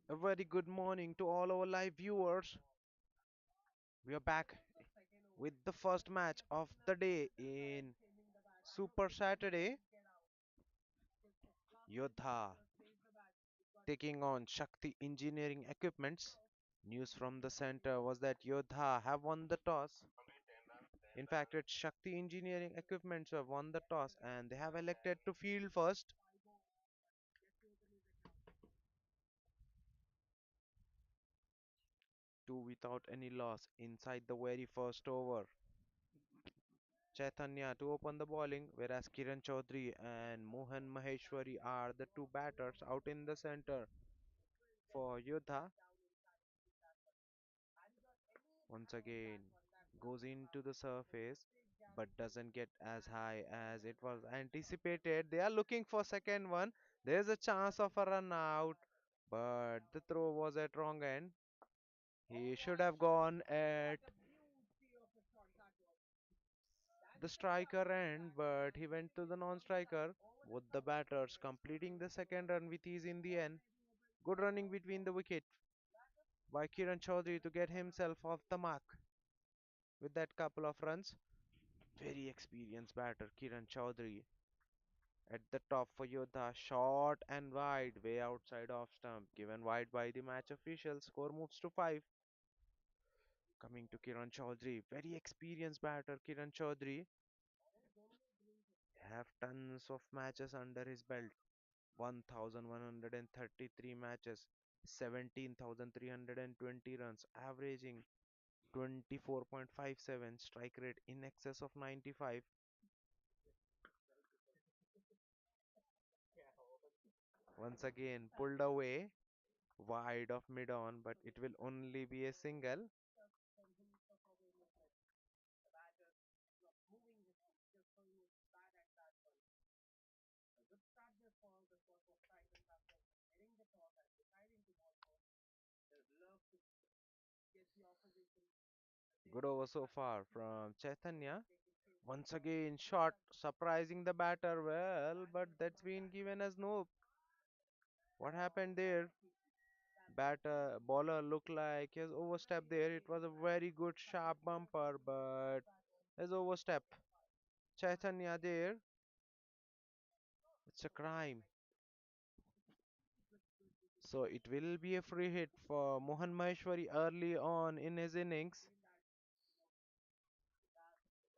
A very good morning to all our live viewers. We are back with the first match of the day in Super Saturday. Yodha taking on Shakthi Engineering Equipments. News from the center was that Yodha have won the toss. In fact, it's Shakthi Engineering Equipments who have won the toss and they have elected to field first. Two without any loss inside the very first over. Chaitanya to open the bowling, whereas Kiran Chaudhary and Mohan Maheshwari are the two batters out in the center for Yodha. Once again, goes into the surface but doesn't get as high as it was anticipated. They are looking for second one. There's a chance of a run out, but the throw was at wrong end. He should have gone at the striker end, but he went to the non-striker with the batters completing the second run with ease in the end. Good running between the wicket by Kiran Chaudhary to get himself off the mark with that couple of runs. Very experienced batter Kiran Chaudhary at the top for Yodha, short and wide, way outside off stump, given wide by the match official. Score moves to 5. Coming to Kiran Chaudhary, very experienced batter Kiran Chaudhary, have tons of matches under his belt. 1133 matches, 17,320 runs, averaging 24.57, strike rate in excess of 95. Once again, pulled away wide of mid on, but it will only be a single. Good over so far from Chaitanya. Once again, shot surprising the batter well, but that's been given as no. What happened there? Batter bowler looked like he has overstepped there. It was a very good sharp bumper, but has overstepped. Chaitanya there. It's a crime. So it will be a free hit for Mohan Maheshwari early on in his innings.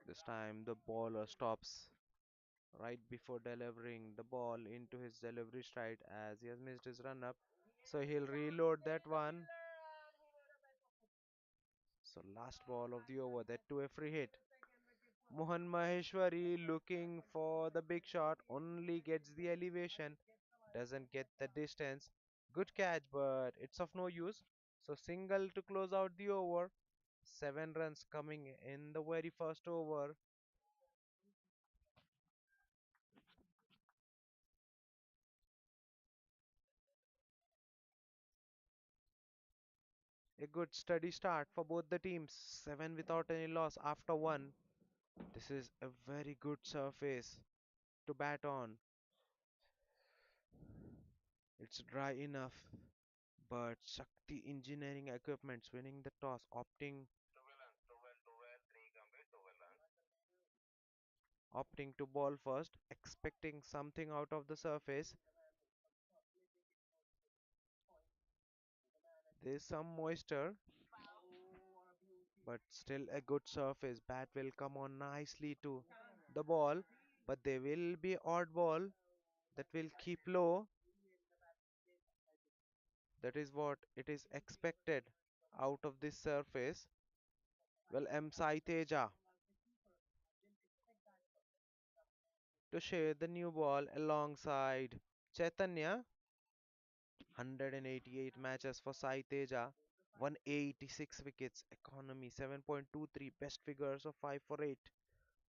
This time the bowler stops right before delivering the ball into his delivery stride as he has missed his run up. So he'll reload that one. So last ball of the over, that to a free hit. Mohan Maheshwari looking for the big shot, only gets the elevation, doesn't get the distance. Good catch, but it's of no use. So single to close out the over. 7 runs coming in the very first over. A good steady start for both the teams. 7 without any loss after one. This is a very good surface to bat on. It's dry enough, but Shakthi Engineering Equipment's winning the toss, opting to ball first, expecting something out of the surface. There's some moisture, but still a good surface. Bat will come on nicely to the ball, but there will be odd ball that will keep low. That is what it is expected out of this surface. Well, M. Sai Teja to share the new ball alongside Chaitanya. 188 matches for Sai Teja, 186 wickets, economy 7.23, best figures of 5 for 8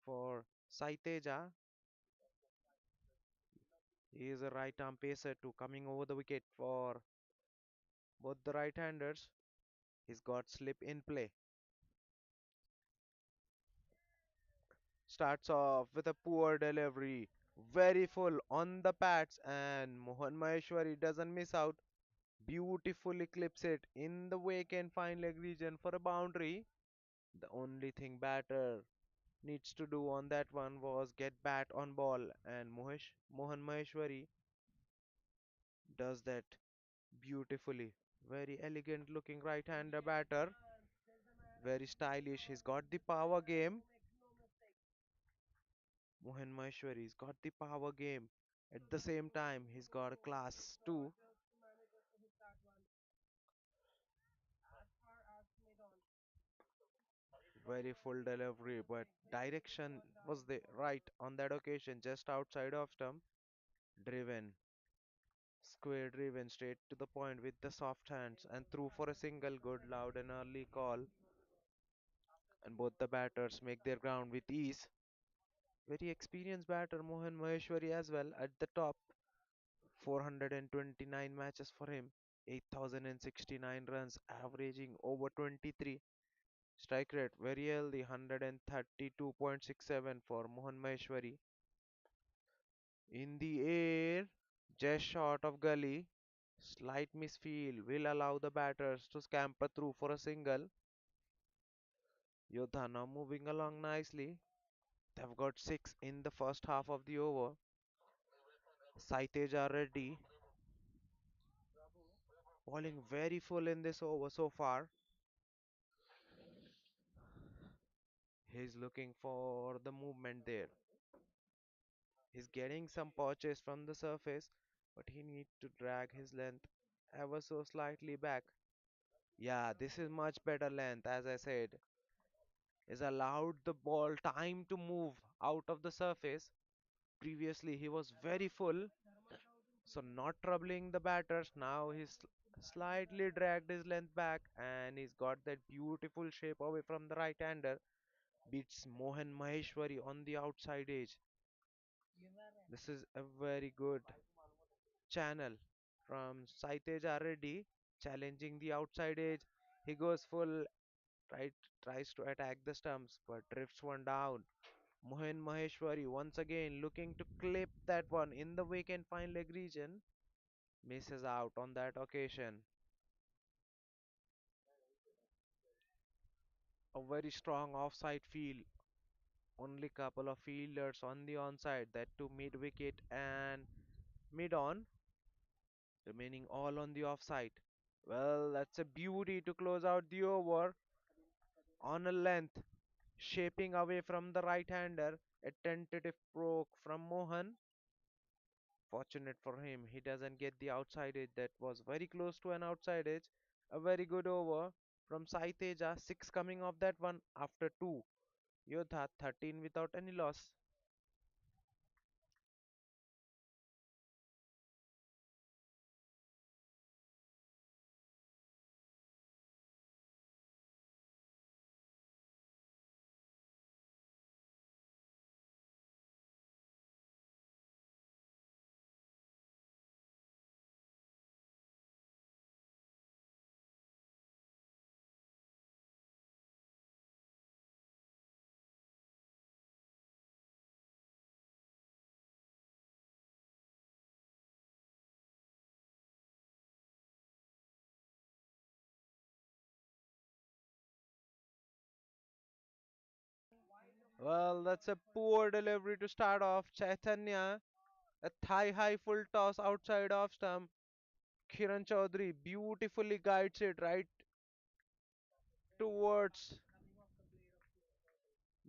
for Sai Teja. He is a right arm pacer too, coming over the wicket for both the right handers. He's got slip in play. Starts off with a poor delivery, very full on the pads, and Mohan Maheshwari doesn't miss out. Beautifully clips it in the vacant fine leg region for a boundary. The only thing batter needs to do on that one was get bat on ball, and Mohan Maheshwari does that beautifully. Very elegant looking right hander batter, very stylish. He's got the power game. Mohan Maheshwari's got the power game. At the same time, he's got a class too. Very full delivery, but direction was the right on that occasion, just outside of stump. Driven, square driven straight to the point with the soft hands and through for a single. Good, loud and early call, and both the batters make their ground with ease. Very experienced batter Mohan Maheshwari as well at the top. 429 matches for him, 8069 runs, averaging over 23. Strike rate very healthy, 132.67 for Mohan Maheshwari. In the air, just short of gully. Slight misfield will allow the batters to scamper through for a single. Yodha now moving along nicely. They've got 6 in the first half of the over. Saitej are ready. Bowling very full in this over so far. He's looking for the movement there. He's getting some purchase from the surface, but he needs to drag his length ever so slightly back. Yeah, this is much better length, as I said. Is allowed the ball time to move out of the surface. Previously, he was very full, so not troubling the batters. Now he's slightly dragged his length back and he's got that beautiful shape away from the right hander. Beats Mohan Maheshwari on the outside edge. This is a very good channel from Saitej already challenging the outside edge. He goes full right, tries to attack the stumps but drifts one down. Mohan Maheshwari once again looking to clip that one in the vacant fine leg region. Misses out on that occasion. A very strong offside field. Only couple of fielders on the onside, that to mid wicket and mid on. remaining all on the offside. Well, that's a beauty to close out the over on a length, shaping away from the right-hander. A tentative stroke from Mohan. Fortunate for him, he doesn't get the outside edge. That was very close to an outside edge. A very good over from Sai Teja. 6 coming off that one after 2. Yodha 13 without any loss. Well, that's a poor delivery to start off. Chaitanya, a thigh high full toss outside off stump. Kiran Chaudhary beautifully guides it right towards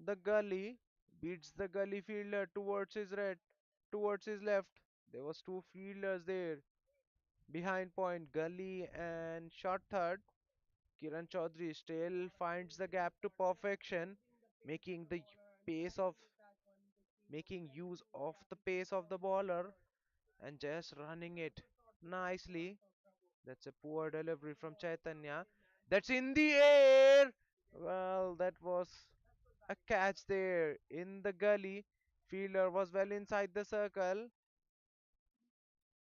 the gully, beats the gully fielder towards his left. There was two fielders there behind point, gully and short third. Kiran Chaudhary still finds the gap to perfection, making the pace of making use of the pace of the bowler and just running it nicely. That's a poor delivery from Chaitanya. That's in the air. Well, that was a catch there in the gully. Fielder was well inside the circle.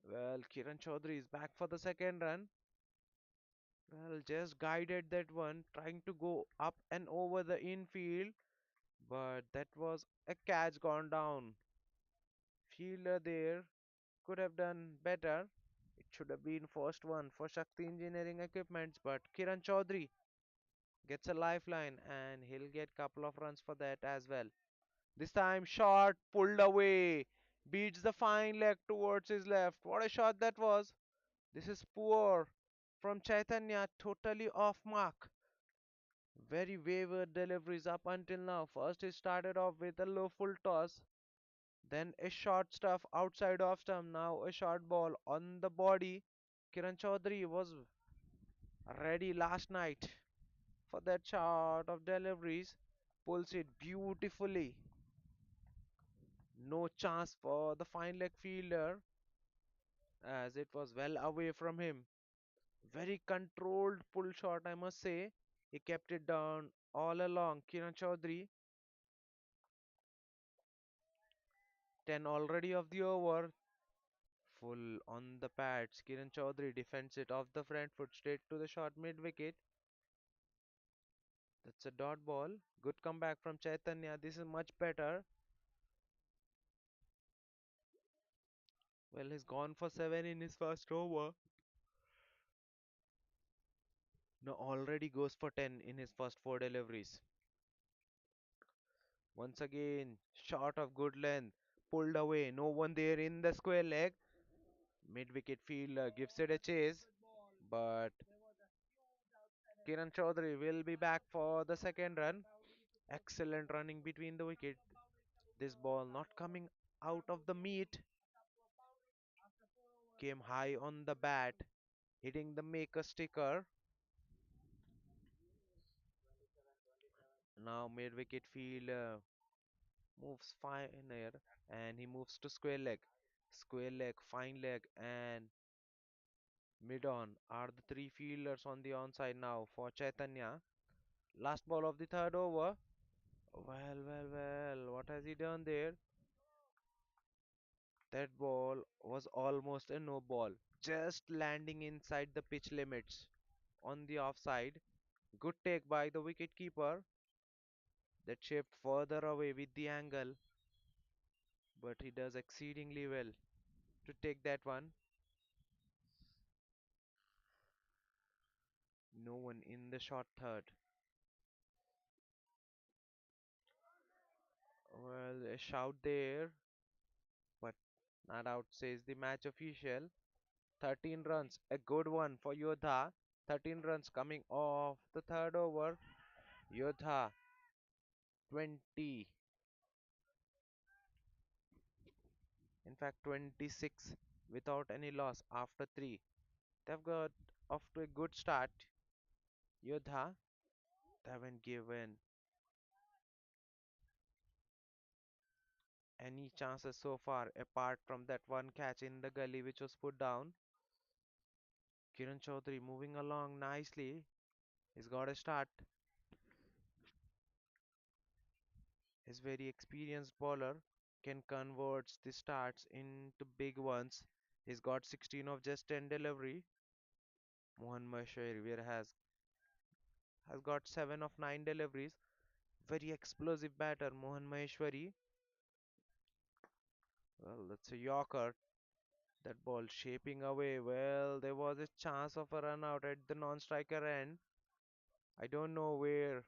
Well, Kiran Chaudhary is back for the second run. Well, just guided that one, trying to go up and over the infield, but that was a catch gone down. Fielder there could have done better. It should have been first one for Shakti Engineering Equipments, but Kiran Chaudhary gets a lifeline and he'll get couple of runs for that as well. This time shot pulled away, beats the fine leg towards his left. What a shot that was. This is poor from Chaitanya, totally off mark. Very wayward deliveries up until now. First he started off with a low full toss, then a short stuff outside off stump, now a short ball on the body. Kiran Chaudhary was ready last night for that shot of deliveries. Pulls it beautifully. No chance for the fine leg fielder as it was well away from him. Very controlled pull shot, I must say. He kept it down all along. Kiran Chaudhary, 10 already of the over. Full on the pads. Kiran Chaudhary defends it off the front foot straight to the short mid wicket. That's a dot ball. Good comeback from Chaitanya. This is much better. Well, he's gone for 7 in his first over. Now already goes for 10 in his first 4 deliveries. Once again, shot of good length. Pulled away. No one there in the square leg. Mid wicket fielder gives it a chase. But Kiran Chaudhary will be back for the second run. Excellent running between the wicket. This ball not coming out of the meat. Came high on the bat, hitting the maker sticker. Now mid wicket fielder moves finer and he moves to square leg. Square leg, fine leg, and mid on are the three fielders on the onside now for Chaitanya. Last ball of the third over. Well, what has he done there? That ball was almost a no ball, just landing inside the pitch limits on the offside. Good take by the wicket keeper that shaped further away with the angle, but he does exceedingly well to take that one. No one in the short third. Well, a shout there, but not out, says the match official. 13 runs, a good one for Yodha. 13 runs coming off the third over. Yodha 20, in fact 26 without any loss after 3. They've got off to a good start. Yodha, they haven't given any chances so far apart from that one catch in the gully which was put down. Kiran Chaudhary moving along nicely. He's got a start. His very experienced bowler can convert the starts into big ones. He's got 16 of just 10 delivery. Mohan Maheshwari has got 7 of 9 deliveries. Very explosive batter, Mohan Maheshwari. Well, that's a Yorker. That ball shaping away. Well, there was a chance of a run out at the non-striker end. I don't know where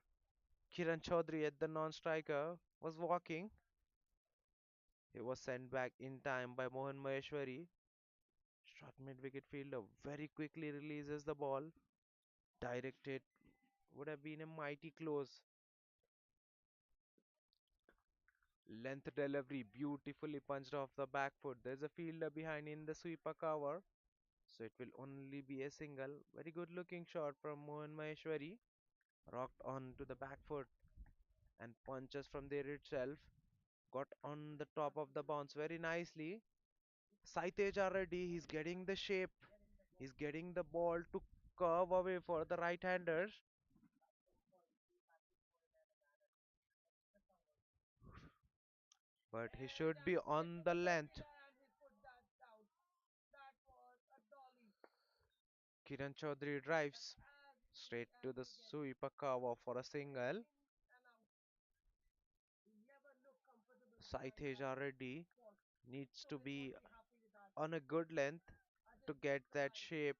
Kiran Chaudhary at the non-striker was walking. He was sent back in time by Mohan Maheshwari. Short mid-wicket fielder very quickly releases the ball. Directed would have been a mighty close. Length delivery beautifully punched off the back foot. There's a fielder behind in the sweeper cover. So it will only be a single. Very good looking shot from Mohan Maheshwari. Rocked on to the back foot and punches from there itself. Got on the top of the bounce very nicely. Saitej already, he's getting the shape. He's getting the ball to curve away for the right-handers. But he should be on the length. Kiran Chaudhary drives straight to the sweeper cover for a single. Saitej already needs to be on a good length to get that shape.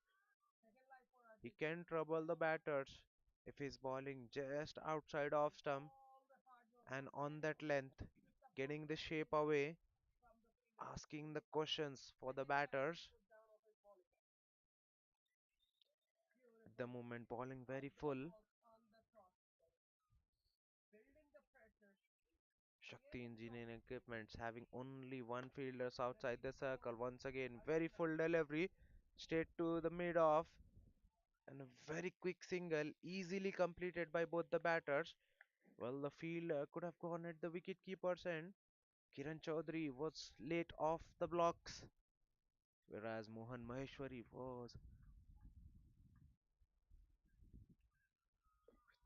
He can trouble the batters if he's bowling just outside off stump and on that length, getting the shape away, asking the questions for the batters. At the moment, bowling very full. Shakthi engineering equipments having only one fielders outside the circle. Once again, very full delivery, straight to the mid off, and a very quick single, easily completed by both the batters. Well, the fielder could have gone at the wicket keeper's end. Kiran Chaudhary was late off the blocks, whereas Mohan Maheshwari was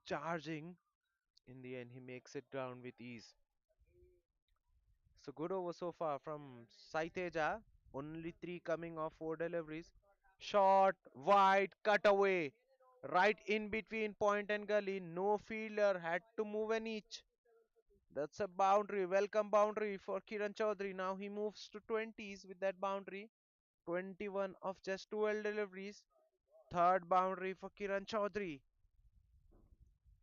charging. In the end, he makes it down with ease. So good over so far from Saiteja. Only three coming off four deliveries. Short, wide, cut away. Right in between point and gully. No fielder had to move an inch. That's a boundary. Welcome boundary for Kiran Chaudhary. Now he moves to 20s with that boundary. 21 of just 12 deliveries. Third boundary for Kiran Chaudhary.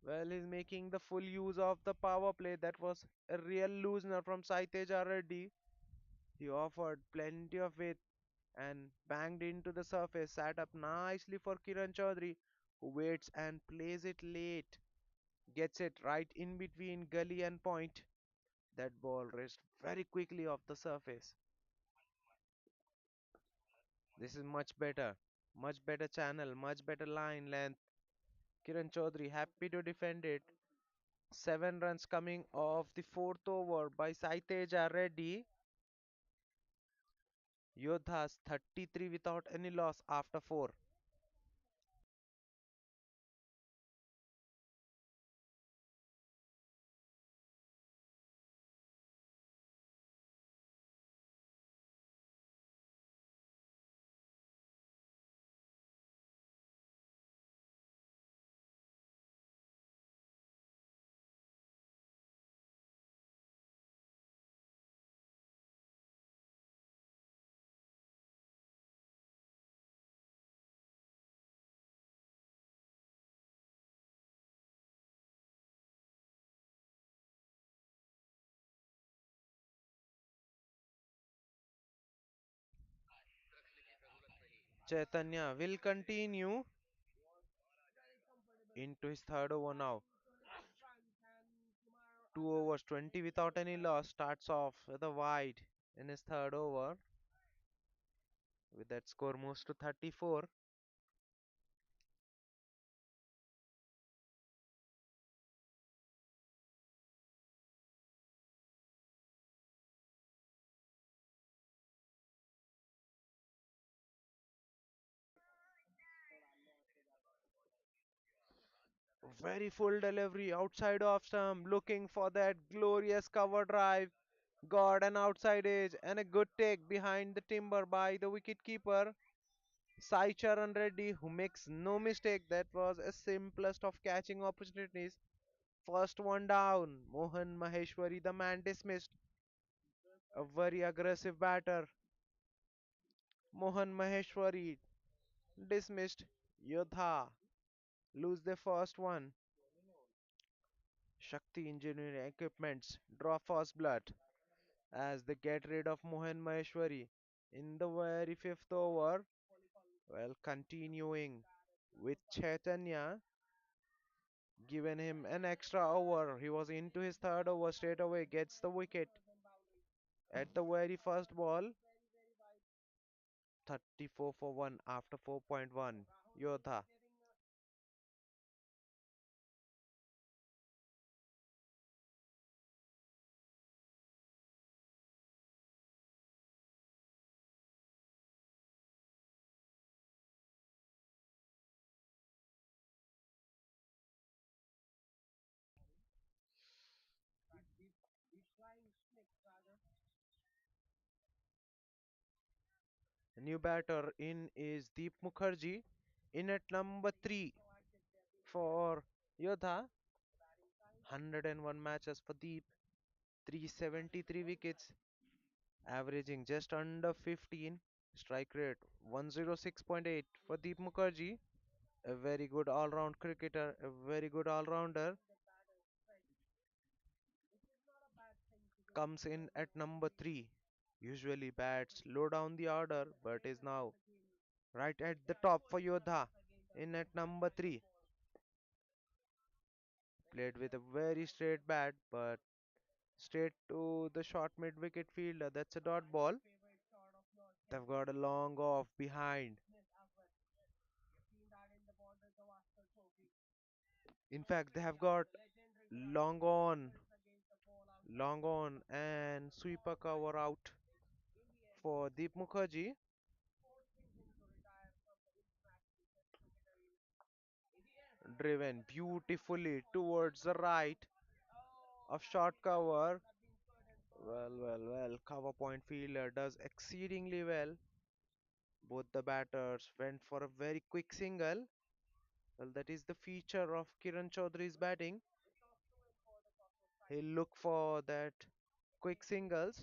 Well, he's making the full use of the power play. That was a real loosener from Saitej already. He offered plenty of width and banged into the surface, sat up nicely for Kiran Chaudhary, who waits and plays it late. Gets it right in between gully and point. That ball raced very quickly off the surface. This is much better channel, much better line length. Kiran Chaudhary happy to defend it. 7 runs coming off the fourth over by Saiteja Reddy. Yodha's 33 without any loss after 4. Chaitanya will continue into his third over now. 2 overs, 20 without any loss. Starts off with a wide in his third over. With that score moves to 34. Very full delivery outside off stump, looking for that glorious cover drive. Got an outside edge and a good take behind the timber by the wicketkeeper Sai Charan Reddy, who makes no mistake. That was a simplest of catching opportunities. First one down. Mohan Maheshwari, the man dismissed. A very aggressive batter. Mohan Maheshwari dismissed. Yodha lose their first one. Shakthi engineering equipments draw first blood as they get rid of Mohan Maheshwari in the very fifth over. Well, continuing with Chaitanya, given him an extra over. He was into his third over straight away, gets the wicket at the very first ball. 34 for 1 after 4.1. Yodha. The new batter in is Deep Mukherjee in at number 3 for Yodha. 101 matches for Deep, 373 wickets, averaging just under 15. Strike rate 106.8 for Deep Mukherjee. A very good all-round cricketer, a very good all-rounder. Comes in at number 3. Usually bats low down the order, but is now right at the top for Yodha. In at number 3. Played with a very straight bat, but straight to the short mid wicket fielder. That's a dot ball. They've got a long off behind. In fact, they have got long on, long on, and sweeper cover out for Deep Mukherjee. Driven beautifully towards the right of short cover. Well. Cover point fielder does exceedingly well. Both the batters went for a very quick single. Well, that is the feature of Kiran Chaudhary's batting. He'll look for that quick singles.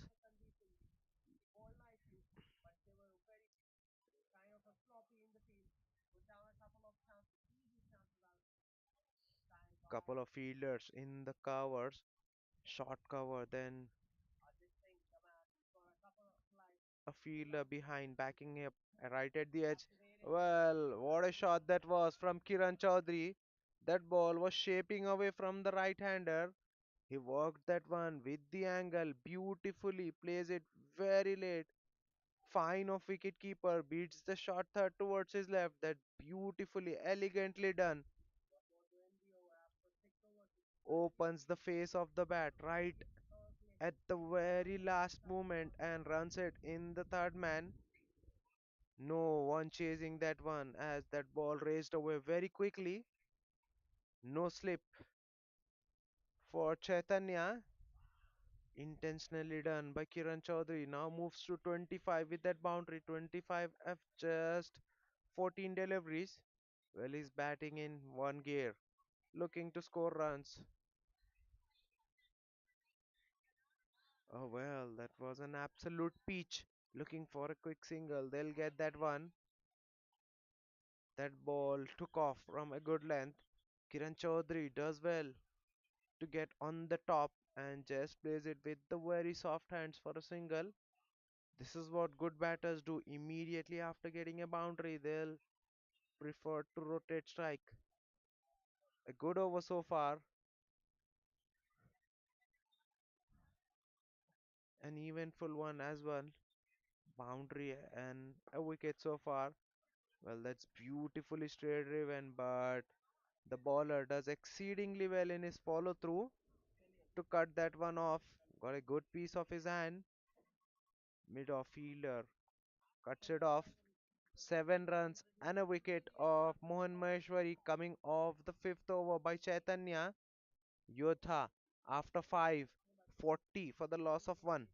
Couple of fielders in the covers, short cover, then a fielder behind backing up right at the edge. Well, what a shot that was from Kiran Chaudhary. That ball was shaping away from the right hander. He worked that one with the angle beautifully, plays it very late. Fine of wicketkeeper, beats the short third towards his left. That beautifully, elegantly done. Opens the face of the bat right at the very last moment and runs it in the third man. No one chasing that one as that ball raced away very quickly. No slip for Chaitanya. Intentionally done by Kiran Chaudhary. Now moves to 25 with that boundary. 25 of just 14 deliveries. Well, he's batting in one gear, looking to score runs. Oh well, that was an absolute peach. Looking for a quick single. They'll get that one. That ball took off from a good length. Kiran Chaudhary does well to get on the top and just plays it with the very soft hands for a single. This is what good batters do immediately after getting a boundary. They'll prefer to rotate strike. A good over so far, an eventful one as well. Boundary and a wicket so far. Well, that's beautifully straight driven, but the bowler does exceedingly well in his follow through to cut that one off. Got a good piece of his hand. Mid off fielder cuts it off. 7 runs and a wicket of Mohan Maheshwari coming off the fifth over by Chaitanya. Yodha after 5, 40 for the loss of 1.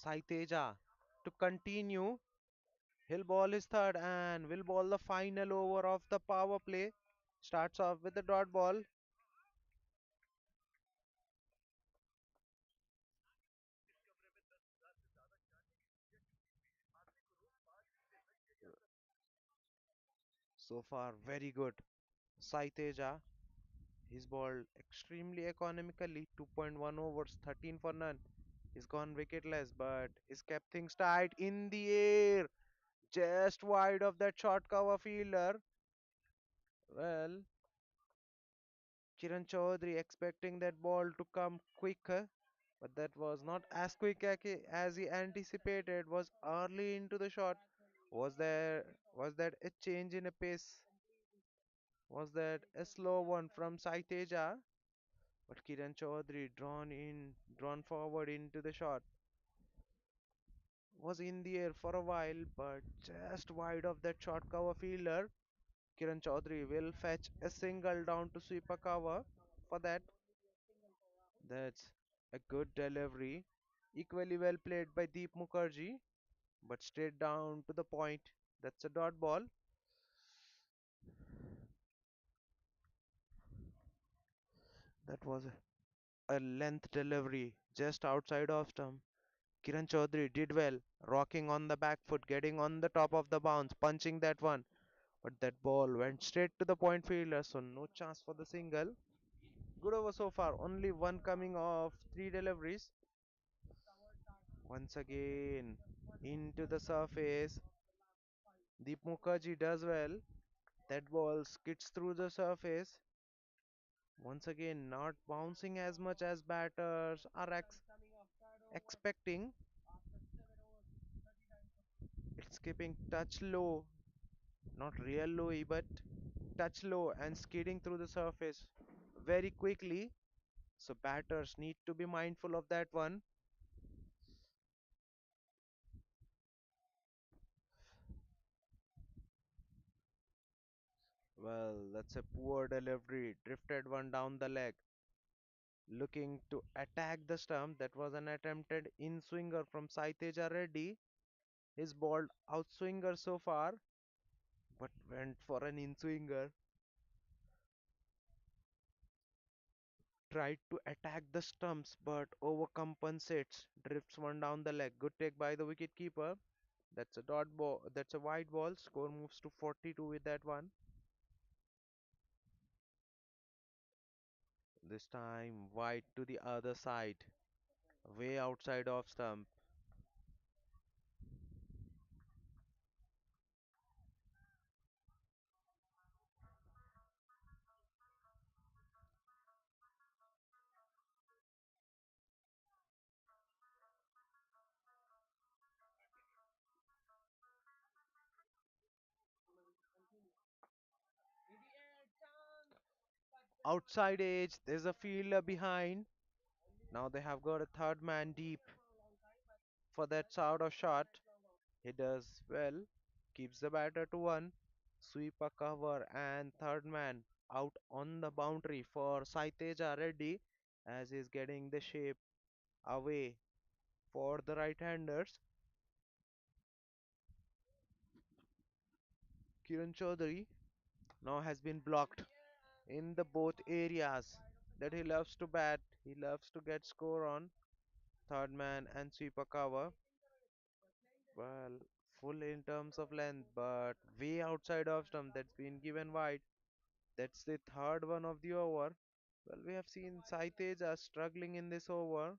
Saiteja to continue. He'll ball his third and will ball the final over of the power play. Starts off with the dot ball. So far, very good. Saiteja, he's balled extremely economically. 2.1 overs, 13 for none. He's gone wicketless, but he's kept things tight in the air. Just wide of that short cover fielder. Well, Kiran Chaudhary expecting that ball to come quicker, but that was not as quick as he anticipated. Was early into the shot. Was that a change in a pace? Was that a slow one from Saiteja? But Kiran Chaudhary drawn forward into the shot. Was in the air for a while, but just wide of that short cover fielder. Kiran Chaudhary will fetch a single down to sweep a cover. For that, that's a good delivery. Equally well played by Deep Mukherjee, but straight down to the point. That's a dot ball. That was a length delivery just outside of stump. Kiran Chaudhary did well, rocking on the back foot, getting on the top of the bounce, punching that one. But that ball went straight to the point fielder, so no chance for the single. Good over so far, only one coming off 3 deliveries. Once again, into the surface. Deep Mukherjee does well. That ball skids through the surface. Once again, not bouncing as much as batters are expecting. It's keeping touch low, not real low, but touch low and skidding through the surface very quickly. So batters need to be mindful of that one. Well, that's a poor delivery. Drifted one down the leg. Looking to attack the stump. That was an attempted in swinger from Saiteja Reddy. His balled out swinger so far, but went for an in swinger. Tried to attack the stumps, but overcompensates. Drifts one down the leg. Good take by the wicket keeper. That's a dot ball. That's a wide ball. Score moves to 42 with that one. This time wide to the other side, way outside of stump. Outside edge, there's a fielder behind. Now they have got a third man deep for that sort of shot. He does well, keeps the batter to one, sweep a cover and third man. out on the boundary for Saiteja Reddy as he's getting the shape away for the right-handers. Kiran Chaudhary now has been blocked in the both areas that he loves to bat. He loves to get score on third man and sweeper cover. Well, full in terms of length, but way outside of stump. That's been given wide. That's the third one of the over. Well, we have seen Saiteja struggling in this over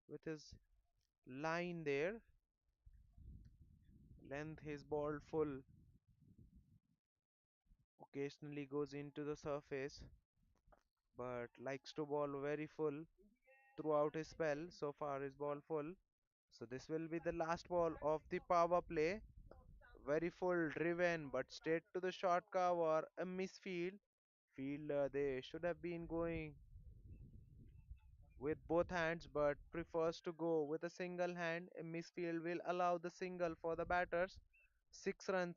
with his line there. Length his ball full. Occasionally goes into the surface, but likes to ball very full throughout his spell. So far, his ball full. So this will be the last ball of the power play. Very full, driven, but straight to the short cover. A misfield. Fielder they should have been going with both hands, but prefers to go with a single hand. A misfield will allow the single for the batters. 6 runs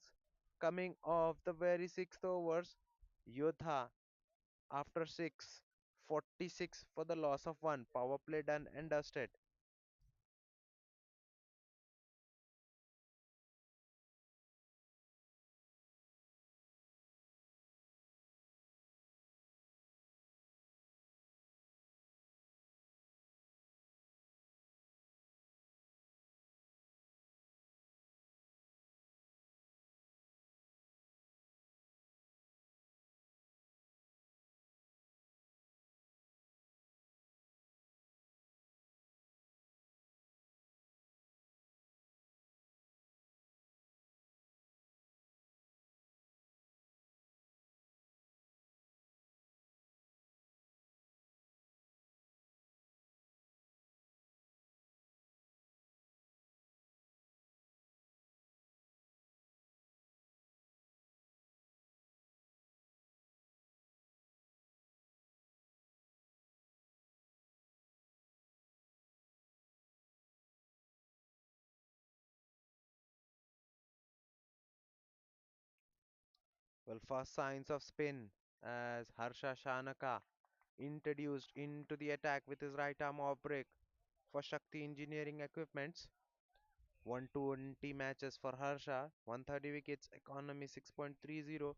coming off the very sixth overs. Yodha after 6, 46 for the loss of one. Power play done and dusted. Well, first signs of spin as Harsha Shanaka introduced into the attack with his right arm off break for Shakthi Engineering Equipments. 120 matches for Harsha, 130 wickets, economy 6.30,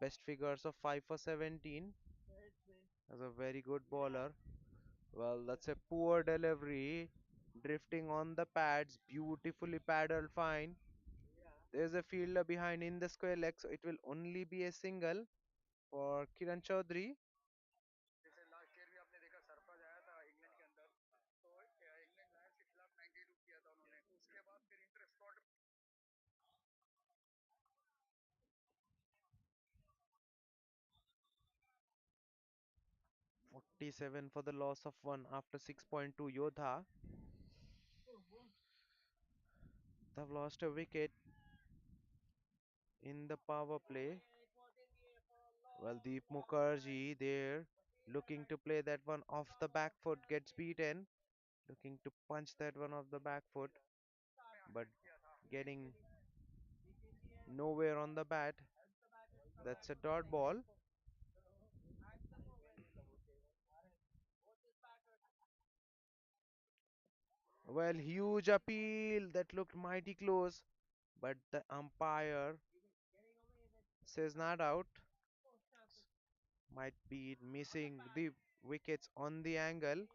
best figures of 5 for 17 as a very good bowler. Well, that's a poor delivery, drifting on the pads, beautifully paddled fine. There's a fielder behind in the square leg, so it will only be a single for Kiran Chaudhary. 47 for the loss of one after 6.2. Yodha, they've lost a wicket in the power play. Well, Deep Mukherjee there looking to play that one off the back foot gets beaten. Looking to punch that one off the back foot, but getting nowhere on the bat. That's a dot ball. Well, huge appeal that looked mighty close, but the umpire says not out. Might be missing the wickets on the angle.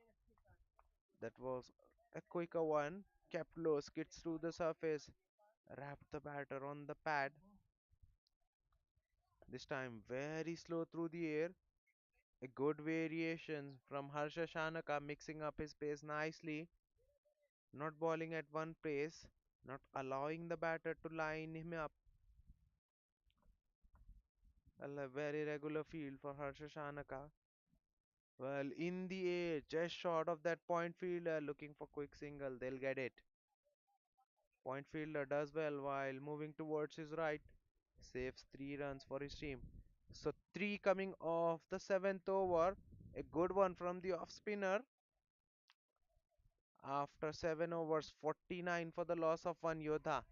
That was a quicker one. Kept low, skids through the surface, wrapped the batter on the pad. This time very slow through the air. A good variation from Harsha Shanaka mixing up his pace nicely, not bowling at one pace, not allowing the batter to line him up. Well, a very regular field for Harsha Shanaka. Well, in the air, just short of that point fielder looking for quick single, they'll get it. Point fielder does well while moving towards his right, saves 3 runs for his team. So three coming off the seventh over, a good one from the off spinner. After 7 overs, 49 for the loss of one. Yodha.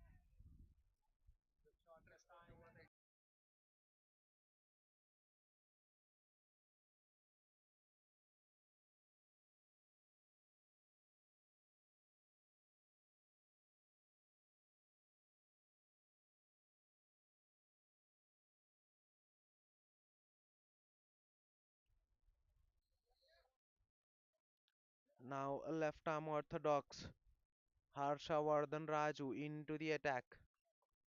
Now a left arm orthodox Harshavardhan Raju into the attack.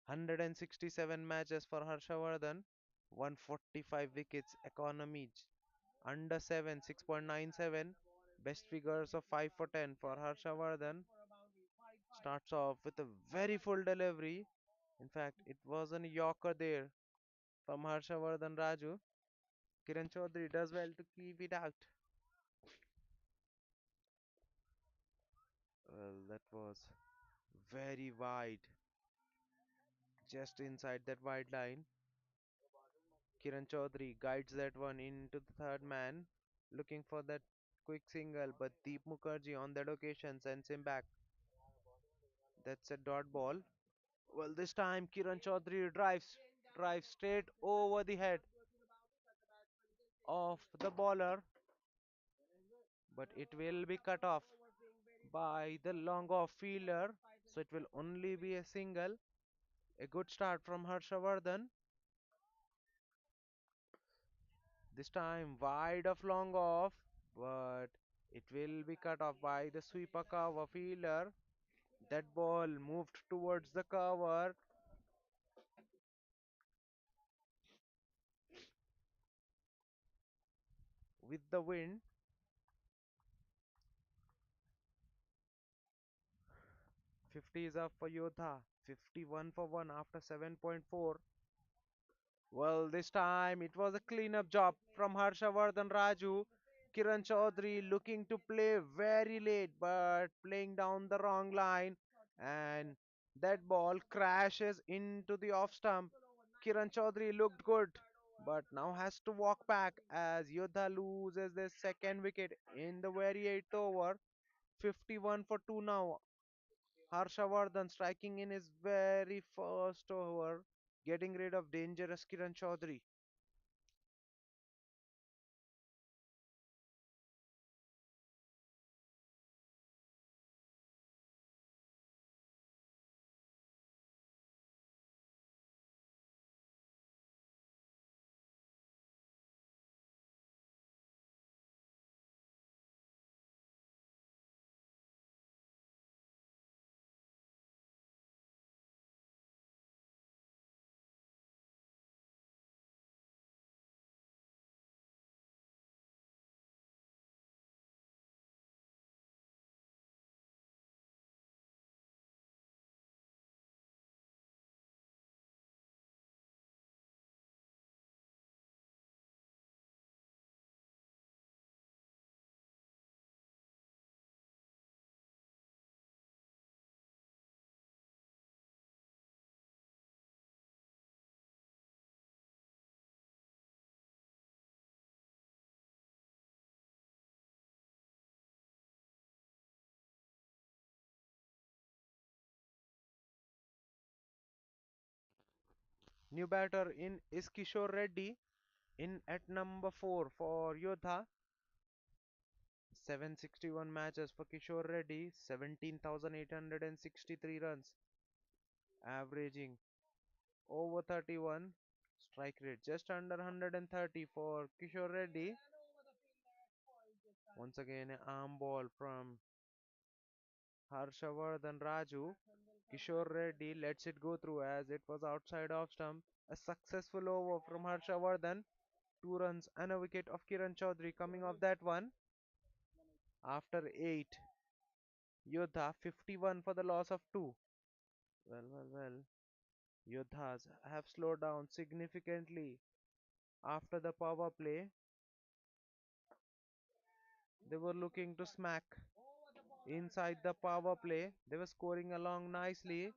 167 matches for Harshavardhan, 145 wickets, economy under 7, 6.97. Best figures of 5 for 10 for Harshavardhan. Starts off with a very full delivery. In fact, it was a Yorker there from Harshavardhan Raju. Kiran Chaudhary does well to keep it out. Well, that was very wide, just inside that wide line. Kiran Chaudhary guides that one into the third man, looking for that quick single, but Deep Mukherjee on that occasion sends him back. That's a dot ball. Well, this time Kiran Chaudhary drives straight over the head of the bowler, but it will be cut off by the long off fielder, so it will only be a single. A good start from Harshavardhan. This time wide of long off, but it will be cut off by the sweeper cover fielder. That ball moved towards the cover with the wind. 50 is up for Yodha. 51 for 1 after 7.4. Well, this time it was a cleanup job from Harshavardhan Raju. Kiran Chaudhary looking to play very late but playing down the wrong line, and that ball crashes into the off stump. Kiran Chaudhary looked good but now has to walk back as Yodha loses their second wicket in the very 8th over. 51 for 2 now. Harshavardhan striking in his very first over, getting rid of dangerous Kiran Chaudhary. New batter in is Kishore Reddy in at number 4 for Yodha. 761 matches for Kishore Reddy, 17,863 runs, averaging over 31. Strike rate just under 130 for Kishore Reddy. Once again, an arm ball from Harshavardhan Raju. Kishore Reddy lets it go through as it was outside off stump. A successful over from Harshavardhan. 2 runs and a wicket of Kiran Chaudhary coming off that one. After 8, Yodha 51 for the loss of 2. Well. Yodhas have slowed down significantly after the power play. They were looking to smack inside the power play. They were scoring along nicely,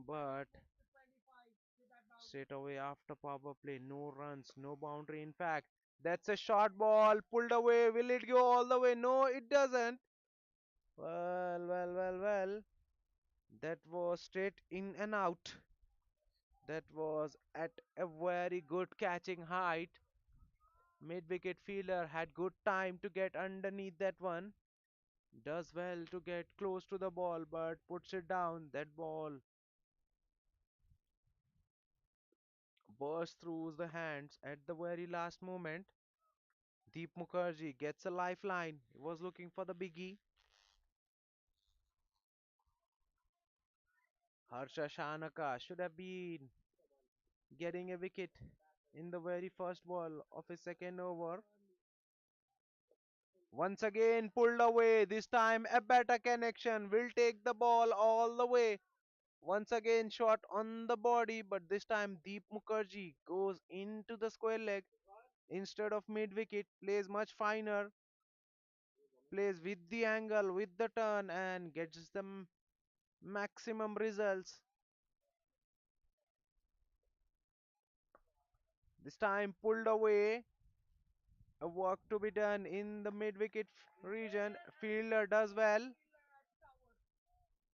but straight away after power play, no runs, no boundary. In fact, that's a short ball pulled away. Will it go all the way? No, it doesn't. Well. That was straight in and out. That was at a very good catching height. Mid wicket fielder had good time to get underneath that one. Does well to get close to the ball but puts it down. That ball bursts through the hands at the very last moment. Deep Mukherjee gets a lifeline. He was looking for the biggie. Harsha Shanaka should have been getting a wicket in the very first ball of his second over. Once again pulled away. This time a better connection will take the ball all the way. Once again shot on the body, but this time Deep Mukherjee goes into the square leg instead of mid wicket, plays much finer, plays with the angle, with the turn, and gets the maximum results. This time pulled away. A work to be done in the mid wicket region. Fielder does well,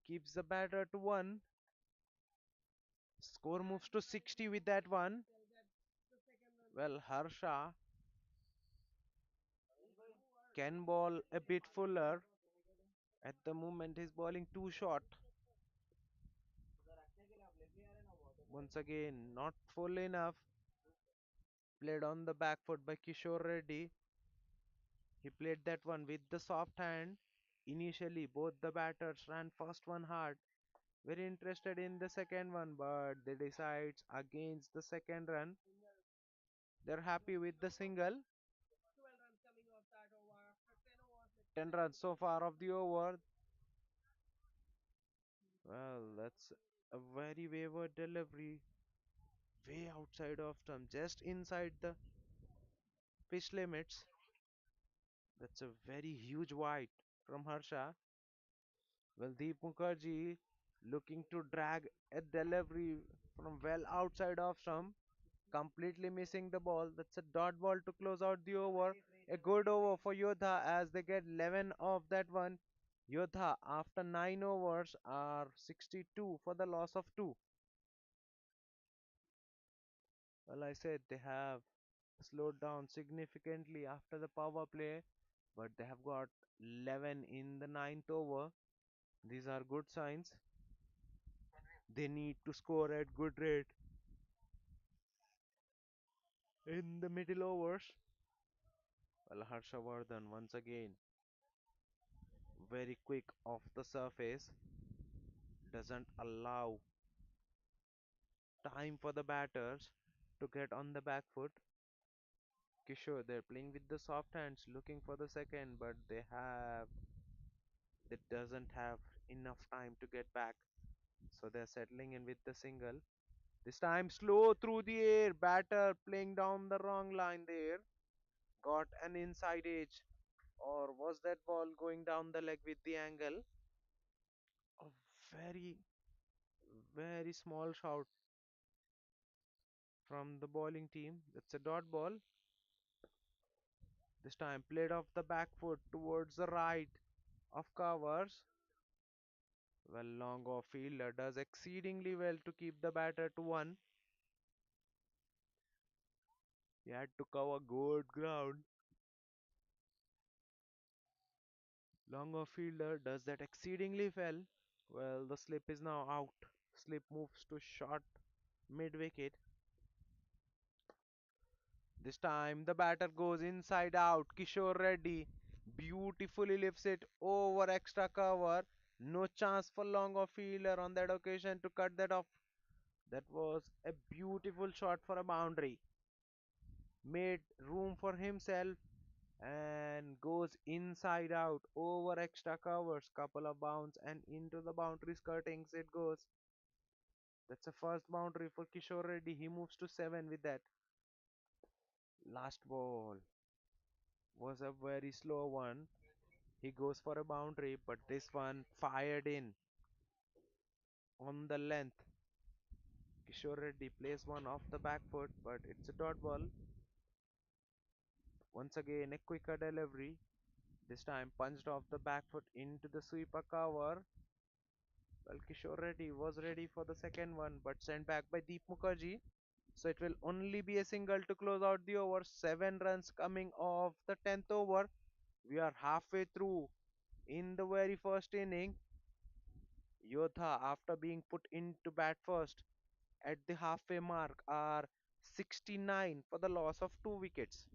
keeps the batter to one. Score moves to 60 with that one. Well, Harsha can bowl a bit fuller. At the moment, he's bowling too short. Once again, not full enough. Played on the back foot by Kishore Reddy. He played that one with the soft hand. Initially, both the batters ran first one hard. Very interested in the second one, but they decides against the second run. They're happy with the single. 10 runs so far of the over. Well, that's a very wayward delivery. Way outside of stump, just inside the pitch limits. That's a very huge wide from Harsha. Well, Deep Mukherjee looking to drag a delivery from well outside of stump, completely missing the ball. That's a dot ball to close out the over. A good over for Yodha as they get 11 of that one. Yodha, after 9 overs, are 62 for the loss of 2. Well, I said they have slowed down significantly after the power play, but they have got 11 in the ninth over. These are good signs. They need to score at good rate in the middle overs. Well, Harshavardhan once again very quick off the surface, doesn't allow time for the batters to get on the back foot. Kishore, they're playing with the soft hands, looking for the second, but they doesn't have enough time to get back, so they're settling in with the single. This time slow through the air, batter playing down the wrong line there, got an inside edge, or was that ball going down the leg with the angle? A very, very small shout from the bowling team. That's a dot ball. This time played off the back foot towards the right of covers. Well, long off fielder does exceedingly well to keep the batter to one. He had to cover good ground. Long off fielder does that exceedingly well. Well, the slip is now out. Slip moves to short mid wicket. This time the batter goes inside out. Kishore Reddy beautifully lifts it over extra cover. No chance for long off fielder on that occasion to cut that off. That was a beautiful shot for a boundary. Made room for himself and goes inside out over extra covers. Couple of bounce and into the boundary skirtings it goes. That's a first boundary for Kishore Reddy. He moves to 7 with that. Last ball was a very slow one. He goes for a boundary, but this one fired in on the length. Kishore Reddy plays one off the back foot, but it's a dot ball. Once again, a quicker delivery. This time punched off the back foot into the sweeper cover. Well, Kishore Reddy was ready for the second one, but sent back by Deep Mukherjee. So it will only be a single to close out the over. 7 runs coming off the 10th over. We are halfway through in the very first inning. Yodha, after being put into bat first at the halfway mark, are 69 for the loss of 2 wickets.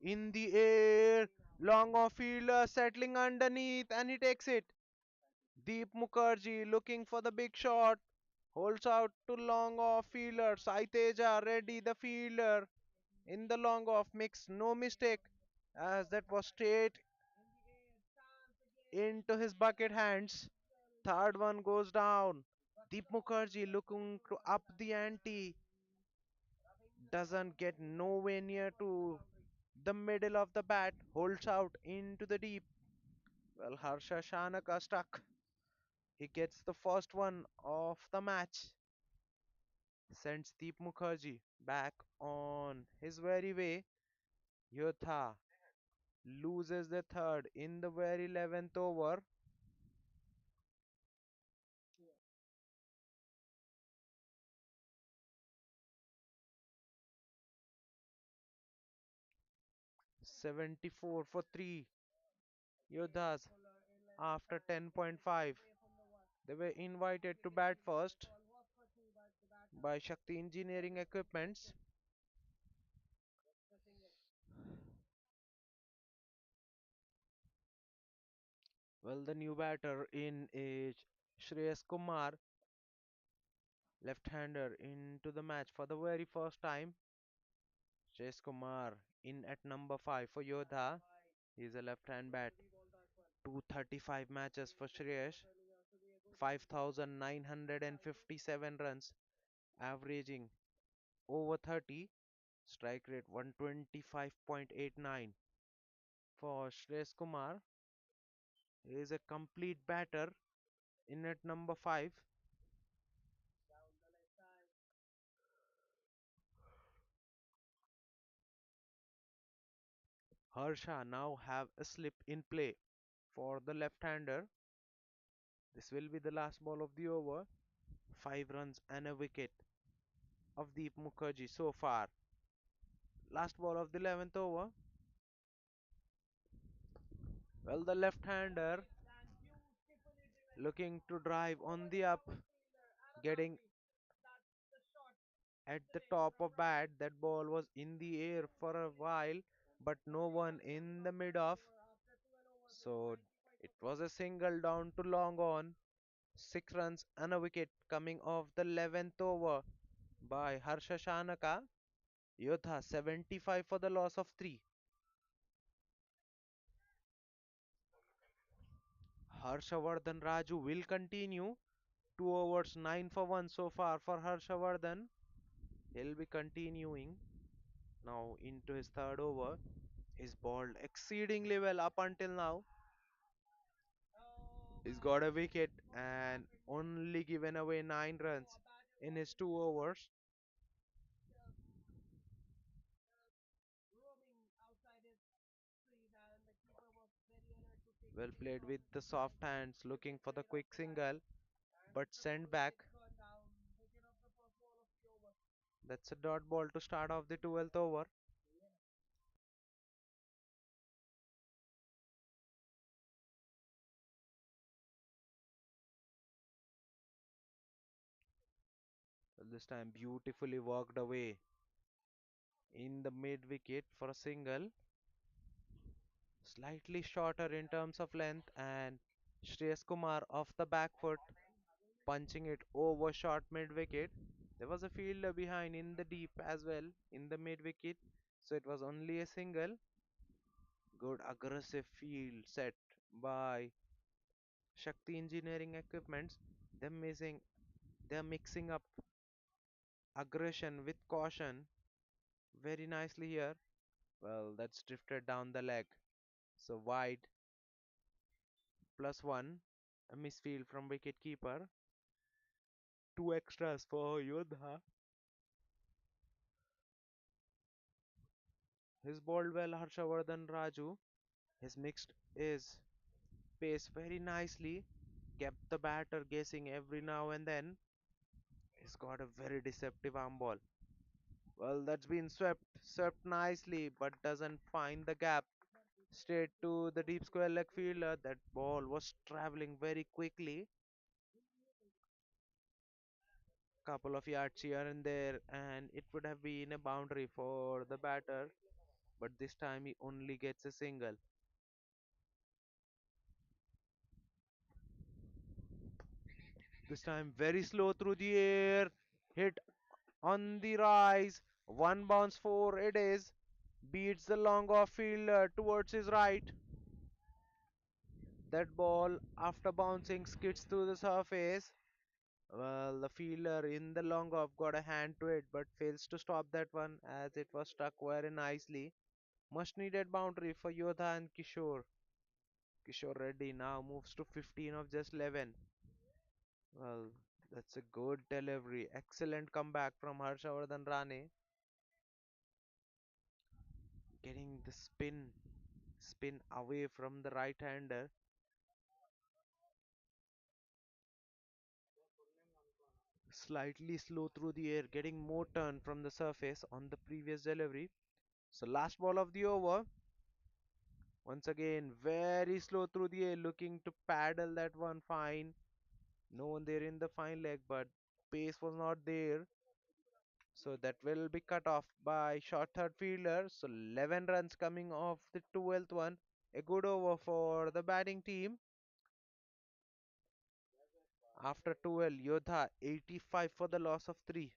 in the air. Long off fielder settling underneath and he takes it. Deep Mukherjee looking for the big shot. Holds out to long off fielder. Saiteja ready the fielder. In the long off makes no mistake as that was straight into his bucket hands. Third one goes down. Deep Mukherjee looking to up the ante. Doesn't get nowhere near to the middle of the bat. Holds out into the deep. Well, Harsha Shanaka stuck. He gets the first one of the match. Sends Deep Mukherjee back on his very way. Yodha loses the third in the very 11th over. 74 for 3. Yodhas after 10.5. They were invited to bat first by Shakthi Engineering Equipments. Well, the new batter in is Shreyas Kumar, left-hander into the match for the very first time. Shreyas Kumar in at number 5 for Yodha. He's a left-hand bat. 235 matches for Shreyas, 5,957 runs, averaging over 30, strike rate 125.89. For Shreyas Kumar, he is a complete batter in at number 5. Harsha now have a slip in play for the left-hander. This will be the last ball of the over. 5 runs and a wicket of Deep Mukherjee so far. Last ball of the 11th over. Well, the left-hander looking to drive on the up, getting at the top of bat. That ball was in the air for a while, but no one in the mid off. So it was a single down to long on. 6 runs and a wicket coming off the 11th over by Harsha Shanaka. Yodha 75 for the loss of 3. Harshavardhan Raju will continue. 2 overs, 9 for 1 so far for Harshavardhan. He'll be continuing now into his third over. He's bowled exceedingly well up until now. He's got a wicket and only given away 9 runs in his 2 overs. Well played with the soft hands, looking for the quick single, but sent back. That's a dot ball to start off the 12th over. Well, this time beautifully walked away in the mid wicket for a single. Slightly shorter in terms of length, and Shreyas Kumar off the back foot, punching it over short mid wicket. There was a fielder behind in the deep as well in the mid wicket, so it was only a single. Good aggressive field set by Shakti Engineering Equipments. They're mixing up aggression with caution very nicely here. Well, that's drifted down the leg. So wide +1, a misfield from wicketkeeper. Two extras for Yodha. His bowled well Harshavardhan Raju. His mixed his pace very nicely. Kept the batter guessing every now and then. He's got a very deceptive arm ball. Well, that's been swept nicely, but doesn't find the gap. Straight to the deep square leg fielder. That ball was traveling very quickly. Couple of yards here and there, and it would have been a boundary for the batter. but this time he only gets a single. This time very slow through the air, hit on the rise, one bounce for it is, beats the long off fielder towards his right. That ball, after bouncing, skids through the surface. Well, the fielder in the long off got a hand to it but fails to stop that one as it was stuck very nicely. Much needed boundary for Yodha and Kishore. Kishore Reddy now moves to 15 of just 11. Well, that's a good delivery. Excellent comeback from Harshavardhan Rane. Getting the spin away from the right hander. Slightly slow through the air, getting more turn from the surface on the previous delivery. So last ball of the over. Once again, very slow through the air, looking to paddle that one fine. No one there in the fine leg, but pace was not there. So that will be cut off by short third fielder. So 11 runs coming off the 12th one. A good over for the batting team. After 12, Yodha 85 for the loss of 3.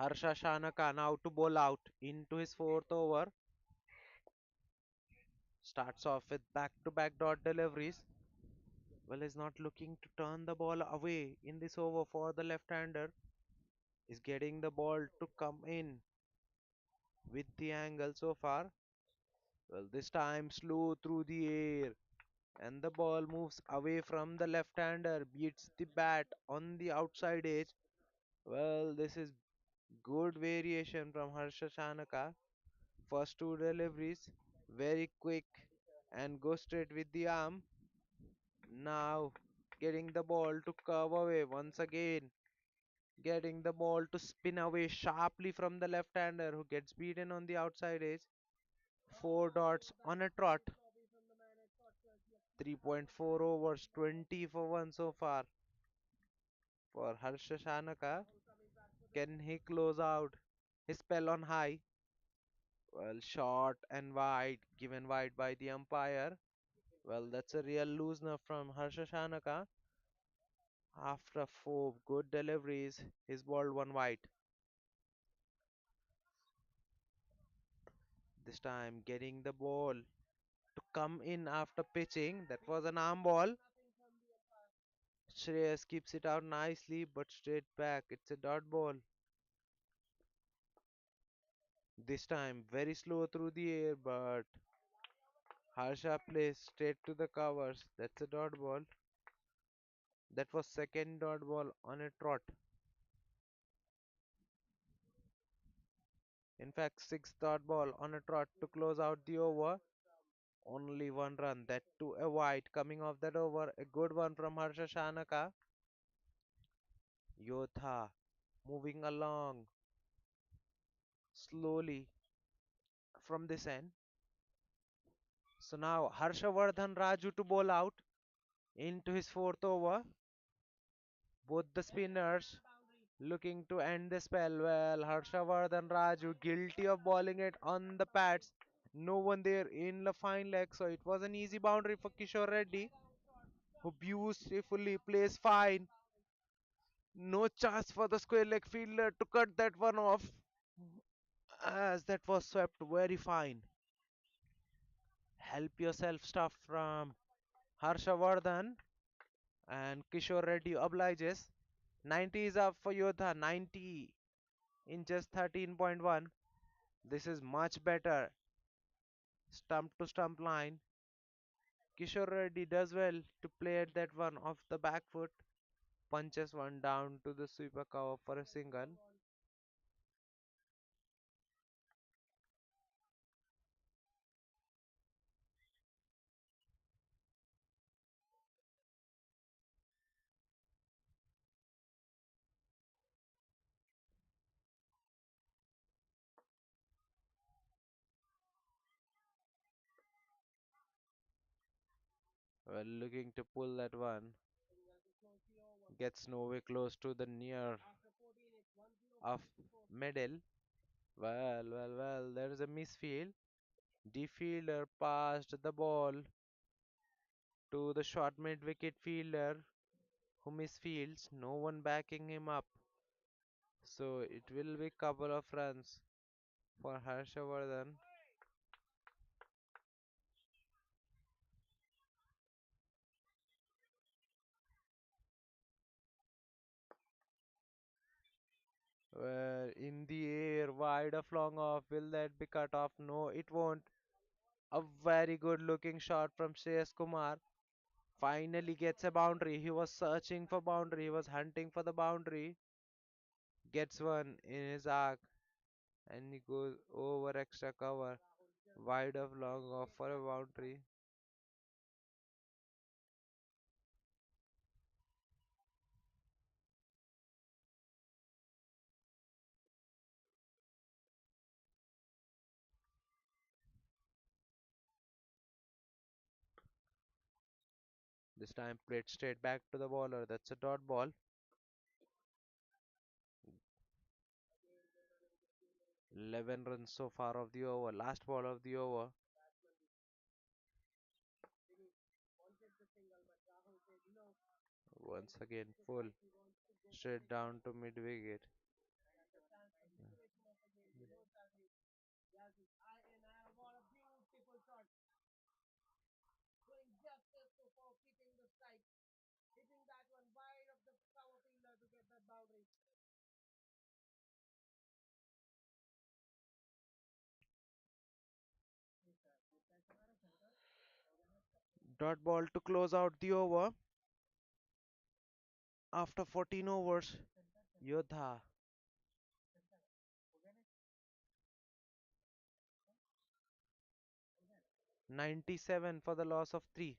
Harsha Shanaka now to bowl out into his fourth over. Starts off with back-to-back dot deliveries. Well, is not looking to turn the ball away in this over for the left-hander. Is getting the ball to come in with the angle so far. Well, this time slow through the air and the ball moves away from the left-hander, beats the bat on the outside edge. Well, this is good variation from Harsha Shanaka. First two deliveries, very quick and go straight with the arm. Now getting the ball to curve away once again. Getting the ball to spin away sharply from the left-hander who gets beaten on the outside edge. Four dots on a trot. 3.4 overs, 20 for 1 so far for Harsha Shanaka. Can he close out his spell on high? Well, short and wide, given wide by the umpire. Well, that's a real loosener from Harsha Shanaka. After four good deliveries, he's balled one wide. This time getting the ball to come in after pitching. That was an arm ball. Shreyas keeps it out nicely, but straight back. It's a dot ball. This time very slow through the air, but Harsha plays straight to the covers. That's a dot ball. That was second dot ball on a trot. In fact, sixth dot ball on a trot to close out the over. Only one run. That to a wide coming off that over. A good one from Harsha Shanaka. Yodha moving along slowly from this end. So now Harshavardhan Raju to bowl out into his fourth over. Both the spinners looking to end the spell. Well, Harshavardhan Raju guilty of bowling it on the pads. No one there in the fine leg, so it was an easy boundary for Kishore Reddy, who beautifully plays fine. No chance for the square leg fielder to cut that one off, as that was swept very fine. Help yourself stuff from Harshavardhan, and Kishore Reddy obliges. 90 is up for Yodha. 90 in just 13.1. This is much better. Stump to stump line. Kishore Reddy does well to play at that one off the back foot. Punches one down to the sweeper cover for a single. Well, looking to pull that one. Gets nowhere close to the near of middle. Well, there is a misfield. Fielder passed the ball to the short mid wicket fielder who misfields, no one backing him up. So it will be couple of runs for Harshavardhan. Well, in the air, wide of long off. Will that be cut off? No, it won't. A very good looking shot from Shreyas Kumar. Finally gets a boundary. He was searching for boundary. He was hunting for the boundary. Gets one in his arc and he goes over extra cover. Wide of long off for a boundary. This time played straight back to the bowler. That's a dot ball. 11 runs so far of the over. Last ball of the over. Once again full. Straight down to mid wicket. Dot ball to close out the over. After 14 overs, Yodha 97 for the loss of 3.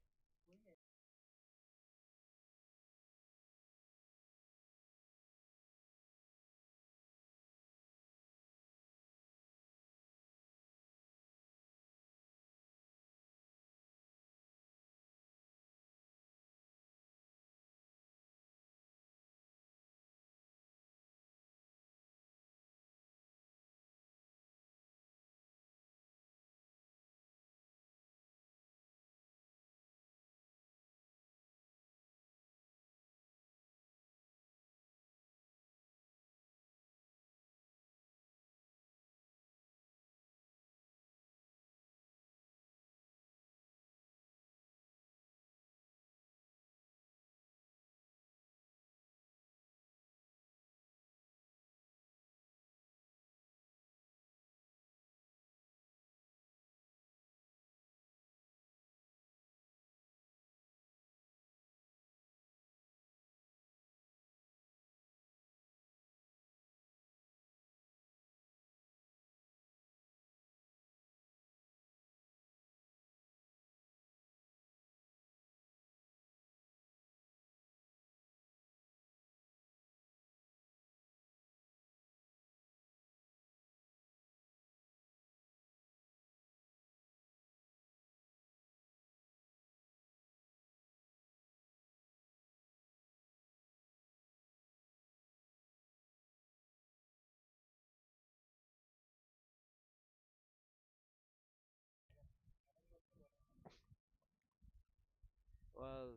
Well,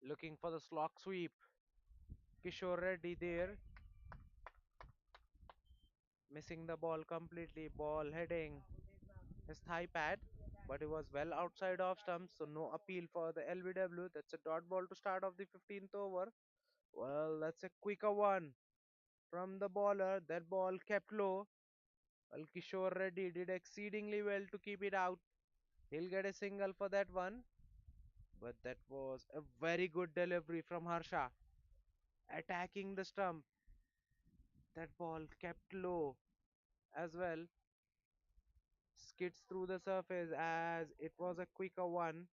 looking for the slog sweep. Kishore Reddy there, missing the ball completely. Ball heading his thigh pad, but he was well outside off stumps, so no appeal for the LBW. That's a dot ball to start off the 15th over. Well, that's a quicker one from the bowler. That ball kept low. Well, Kishore Reddy did exceedingly well to keep it out. He'll get a single for that one. But that was a very good delivery from Harsha. Attacking the stump. That ball kept low as well. Skids through the surface as it was a quicker one.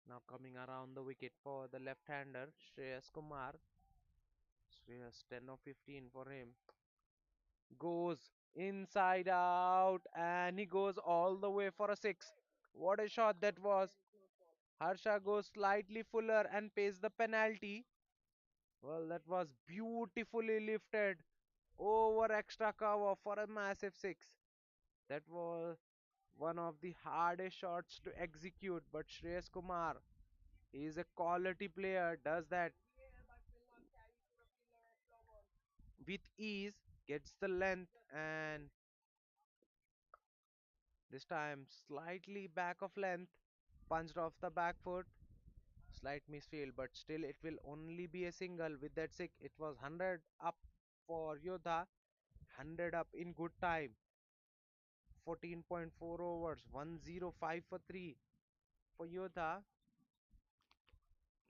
Now coming around the wicket for the left-hander, Shreyas Kumar. Shreyas 10 of 15 for him. Goes inside out and he goes all the way for a six. What a shot that was. Harsha goes slightly fuller and pays the penalty. Well, that was beautifully lifted over extra cover for a massive six. That was one of the hardest shots to execute, but Shreyas Kumar, he is a quality player, does that with ease, gets the length, and this time slightly back of length, punched off the back foot. Slight misfield, but still it will only be a single. With that six, it was 100 up for Yodha, 100 up in good time. 14.4 overs, 105 for 3 for Yodha.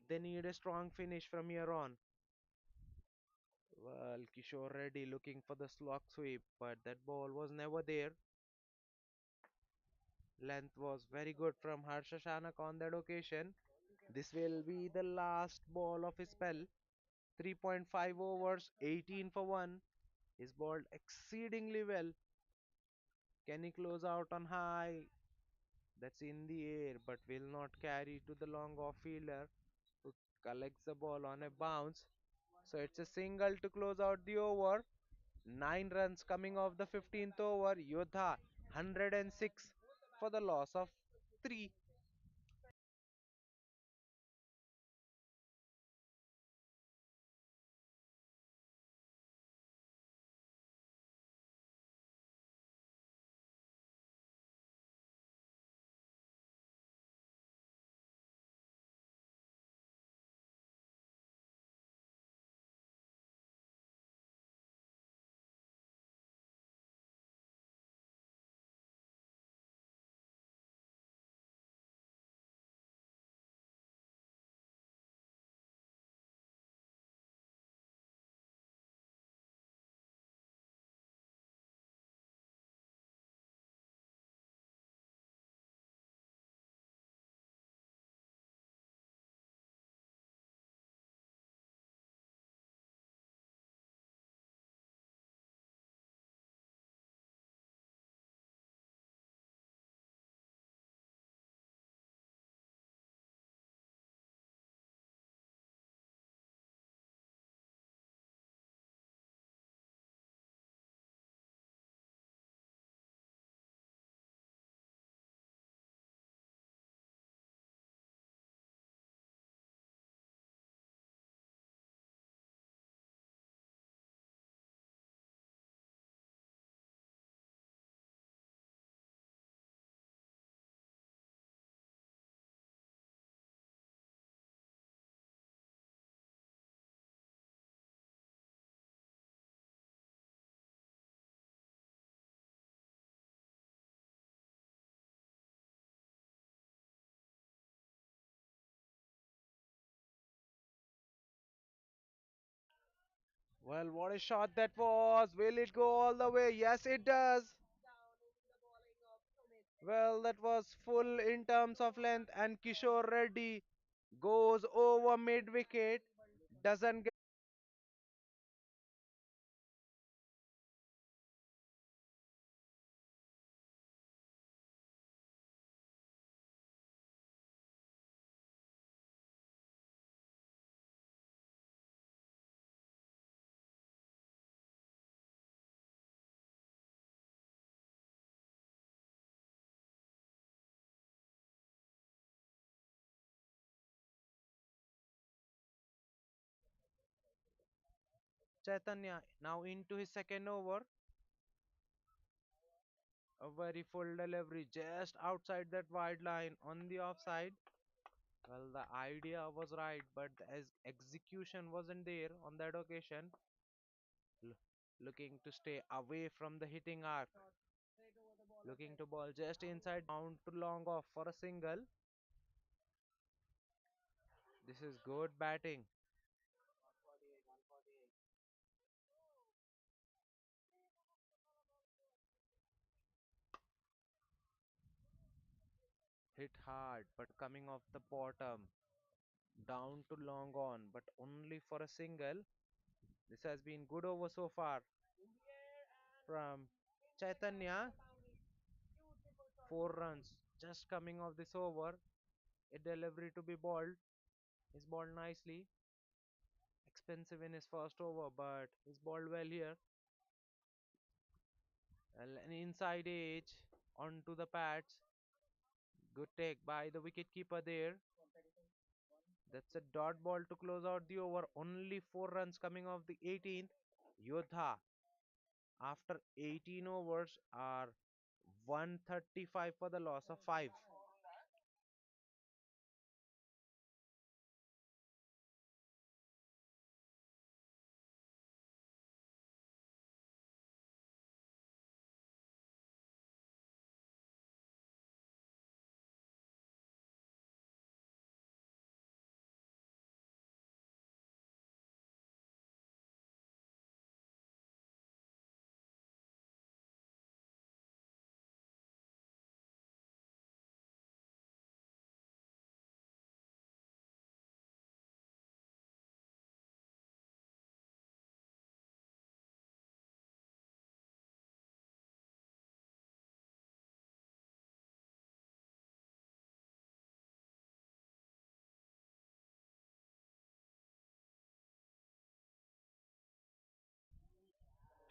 They need a strong finish from here on. Well, Kishore Reddy looking for the slog sweep, but that ball was never there. Length was very good from Harsha Shanak on that occasion. This will be the last ball of his spell. 3.5 overs, 18 for 1. He's bowled exceedingly well. Can he close out on high? That's in the air, but will not carry to the long off fielder who collects the ball on a bounce. So it's a single to close out the over. 9 runs coming off the 15th over. Yodha 106 for the loss of 3. Well, what a shot that was. Will it go all the way? Yes, it does. Well, that was full in terms of length, and Kishore Reddy goes over mid wicket. Doesn't get. Chaitanya now into his second over. A very full delivery just outside that wide line on the offside. Well, the idea was right, but the execution wasn't there on that occasion. L- Looking to stay away from the hitting arc, looking to ball just inside down to long off for a single. This is good batting. Hit hard, but coming off the bottom, down to long on, but only for a single. This has been good over so far from Chaitanya. 4 runs just coming off this over. A delivery to be balled. He's balled nicely. Expensive in his first over, but he's balled well here. An inside edge onto the pads. Good take by the wicketkeeper there. That's a dot ball to close out the over. Only 4 runs coming off the 18th. Yodha, after 18 overs, are 135 for the loss of 5.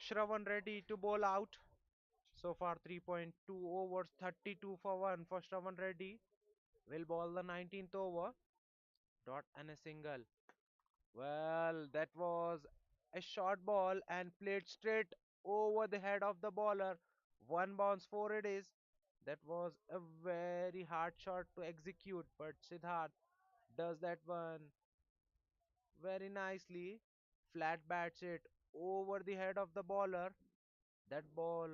Shravan ready to bowl out. So far 3.2 overs, 32 for 1 for Shravan Reddy. Will ball the 19th over. Dot and a single. Well, that was a short ball and played straight over the head of the bowler. One bounce for it is. That was a very hard shot to execute, but Siddharth does that one very nicely. Flat bats it over the head of the bowler. That ball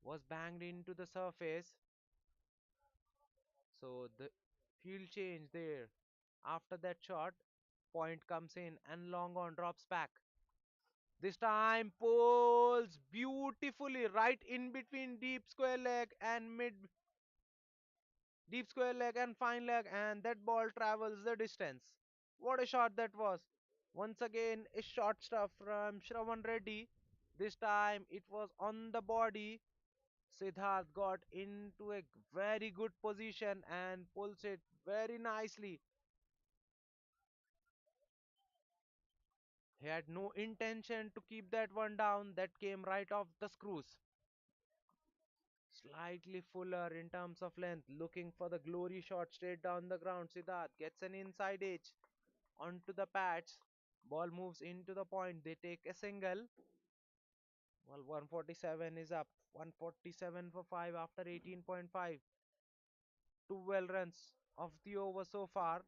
was banged into the surface. So the field change there. After that shot, point comes in and long on drops back. This time pulls beautifully right in between deep square leg and fine leg, and that ball travels the distance. What a shot that was! Once again, a short stuff from Shravan Reddy. This time it was on the body. Siddharth got into a very good position and pulls it very nicely. He had no intention to keep that one down, that came right off the screws. Slightly fuller in terms of length, looking for the glory shot straight down the ground. Siddharth gets an inside edge onto the pads. Ball moves into the point. They take a single. Well, 147 is up. 147 for 5 after 18.5. 12 runs of the over so far.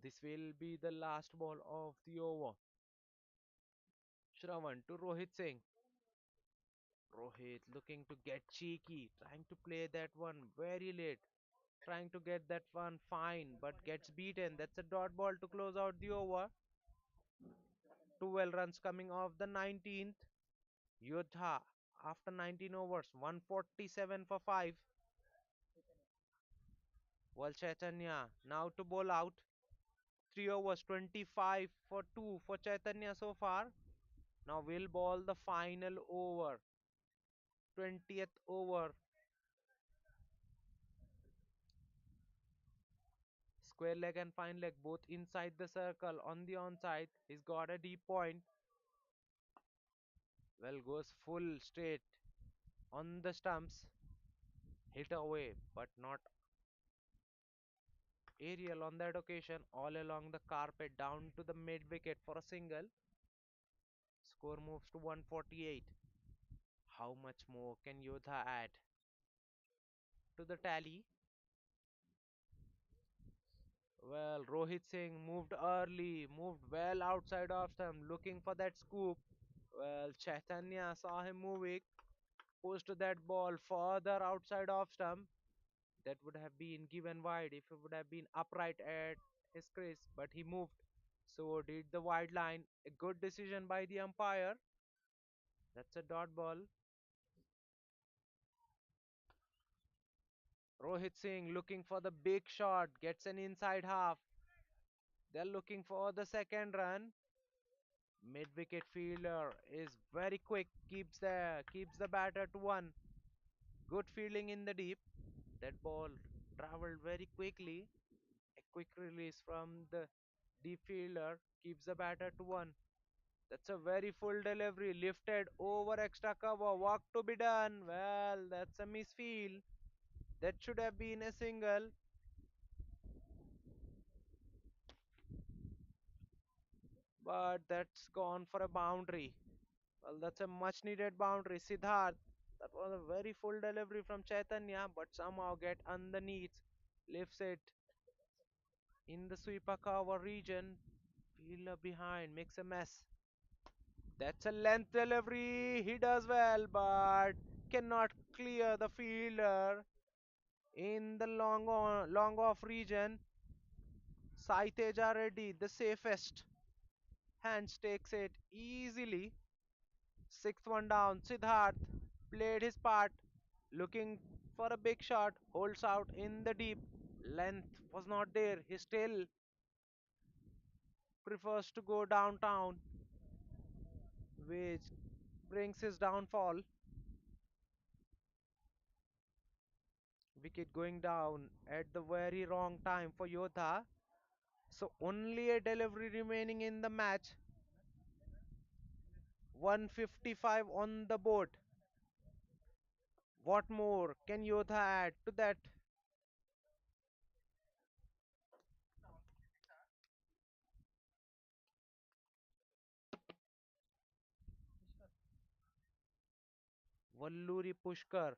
This will be the last ball of the over. Shravan to Rohit Singh. Rohit looking to get cheeky, trying to play that one very late, trying to get that one fine, but gets beaten. That's a dot ball to close out the over. 12 runs coming off the 19th. Yodha after 19 overs, 147 for 5. Well, Chaitanya now to bowl out. 3 overs, 25 for 2 for Chaitanya so far. Now we'll ball the final over. 20th over. Square leg and fine leg both inside the circle on the onside. He's got a deep point. Well, goes full straight on the stumps. Hit away, but not aerial on that occasion. All along the carpet down to the mid wicket for a single. Score moves to 148. How much more can Yodha add to the tally? Well, Rohit Singh moved early, moved well outside of stump, looking for that scoop. Well, Chaitanya saw him moving, pushed that ball further outside of stump. That would have been given wide if it would have been upright at his crease, but he moved. So did the wide line. A good decision by the umpire. That's a dot ball. Rohit Singh looking for the big shot, gets an inside half. They're looking for the second run. Mid wicket fielder is very quick, keeps the batter to one. Good fielding in the deep. That ball traveled very quickly. A quick release from the deep fielder keeps the batter to one. That's a very full delivery, lifted over extra cover. Work to be done. Well, that's a misfield. That should have been a single, but that's gone for a boundary. Well, that's a much needed boundary. Siddharth, that was a very full delivery from Chaitanya, but somehow get underneath, lifts it in the sweeper cover region. Fielder behind makes a mess. That's a length delivery. He does well, but cannot clear the fielder in the long off region. Saiteja Reddy, the safest hands takes it easily. Sixth one down. Siddharth played his part, looking for a big shot, holds out in the deep. Length was not there. He still prefers to go downtown, which brings his downfall. Wicket going down at the very wrong time for Yodha. So only a delivery remaining in the match. 155 on the board. What more can Yodha add to that? Valluri Pushkar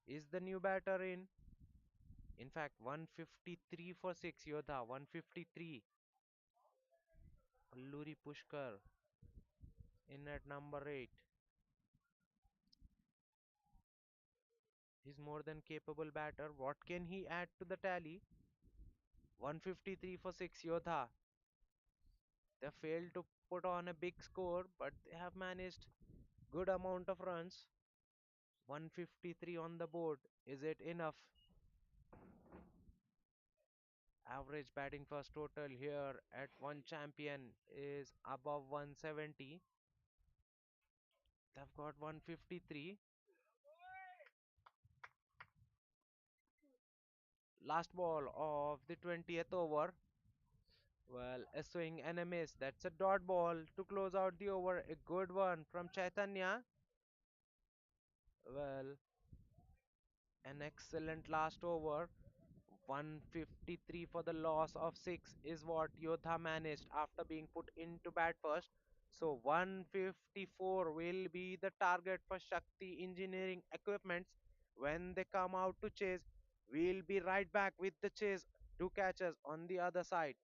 is the new batter in. In fact, 153 for 6 Yodha, 153. Valluri Pushkar in at number 8. He's more than capable batter. What can he add to the tally? 153 for 6 Yodha. They failed to put on a big score, but they have managed good amount of runs. 153 on the board. Is it enough? Average batting first total here at one champion is above 170. They've got 153. Last ball of the 20th over. Well, a swing and a miss. That's a dot ball to close out the over. A good one from Chaitanya. Well, an excellent last over. 153 for the loss of 6 is what Yodha managed after being put into bat first. So 154 will be the target for Shakthi Engineering Equipments when they come out to chase. We'll be right back with the chase. Do catch us on the other side.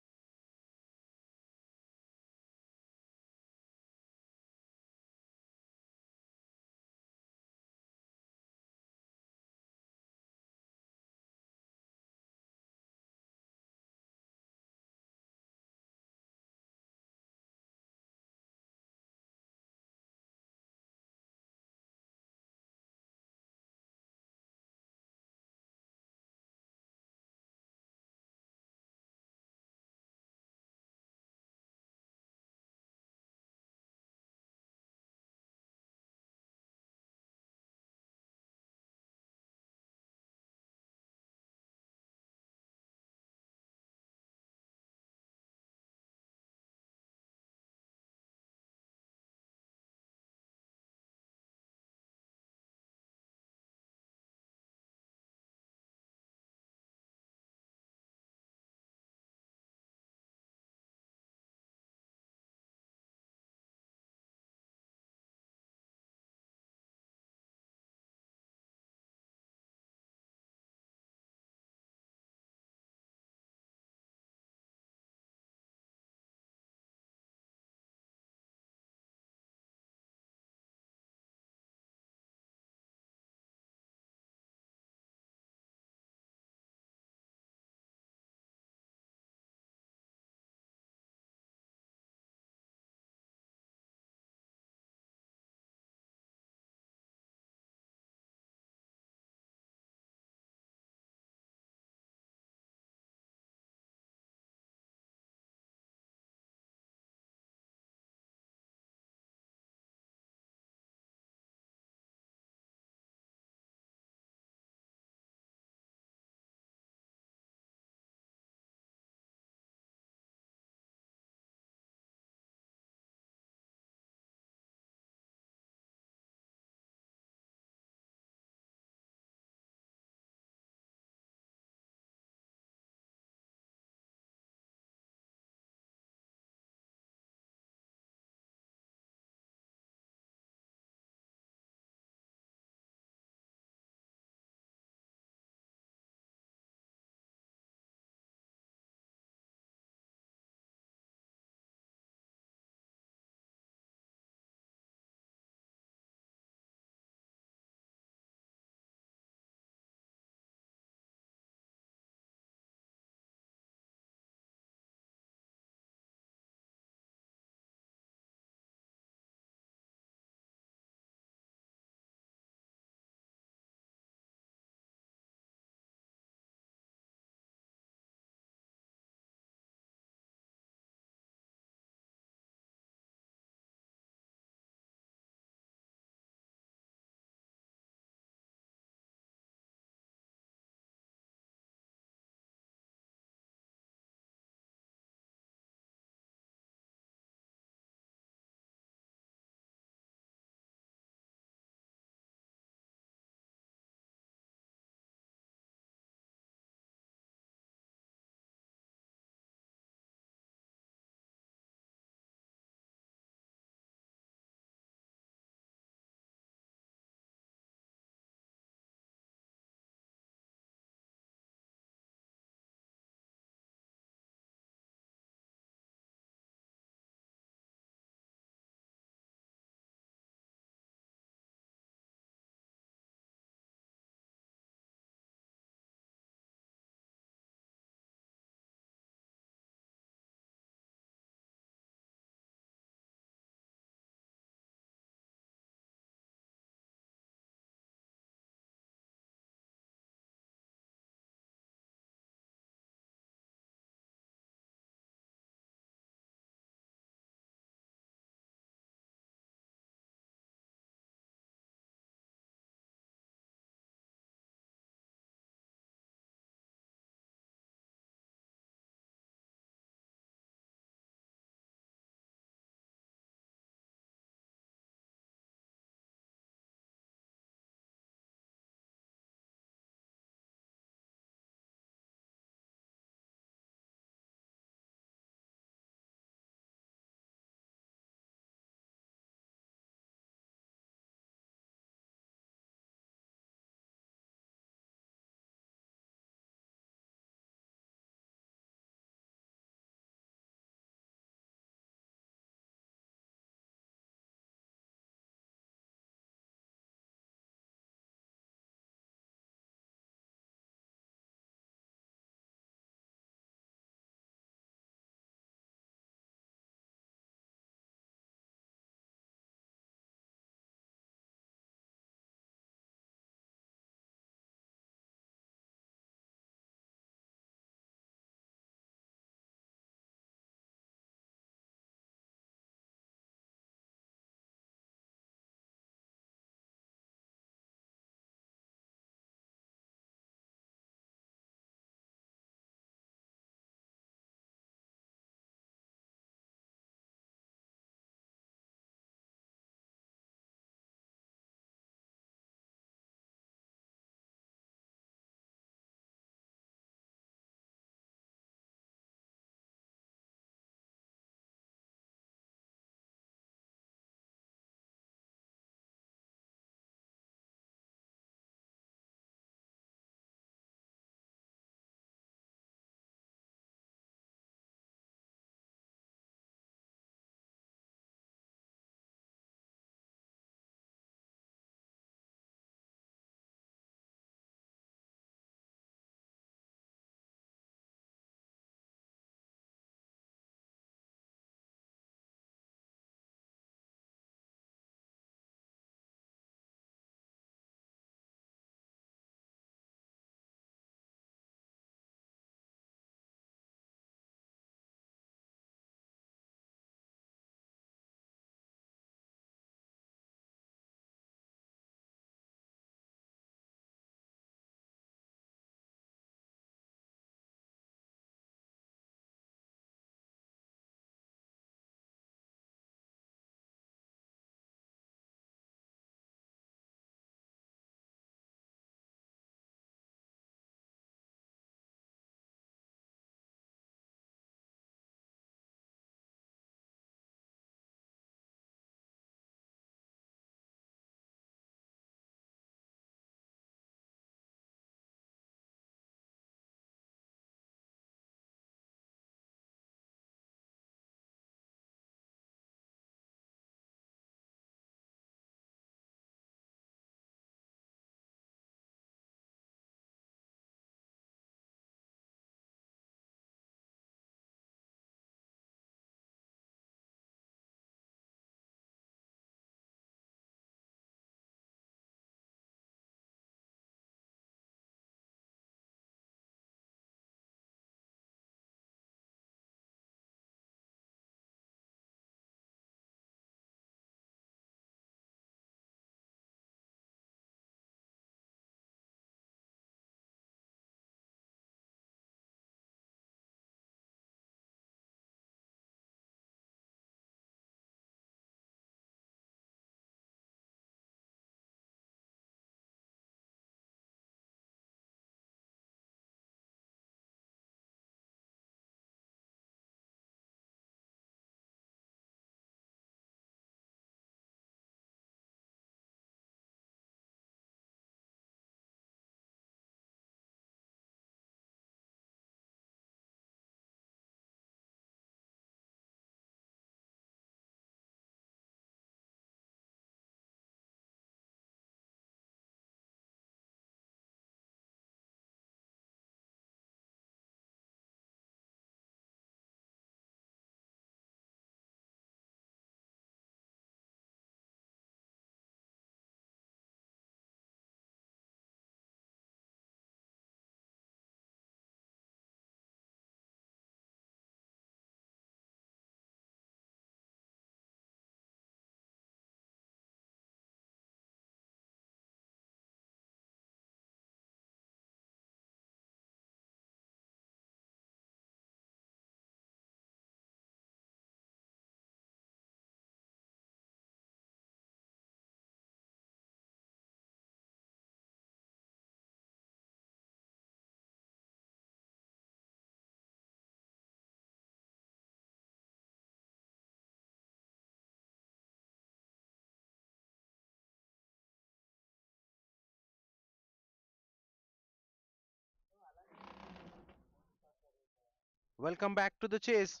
Welcome back to the chase.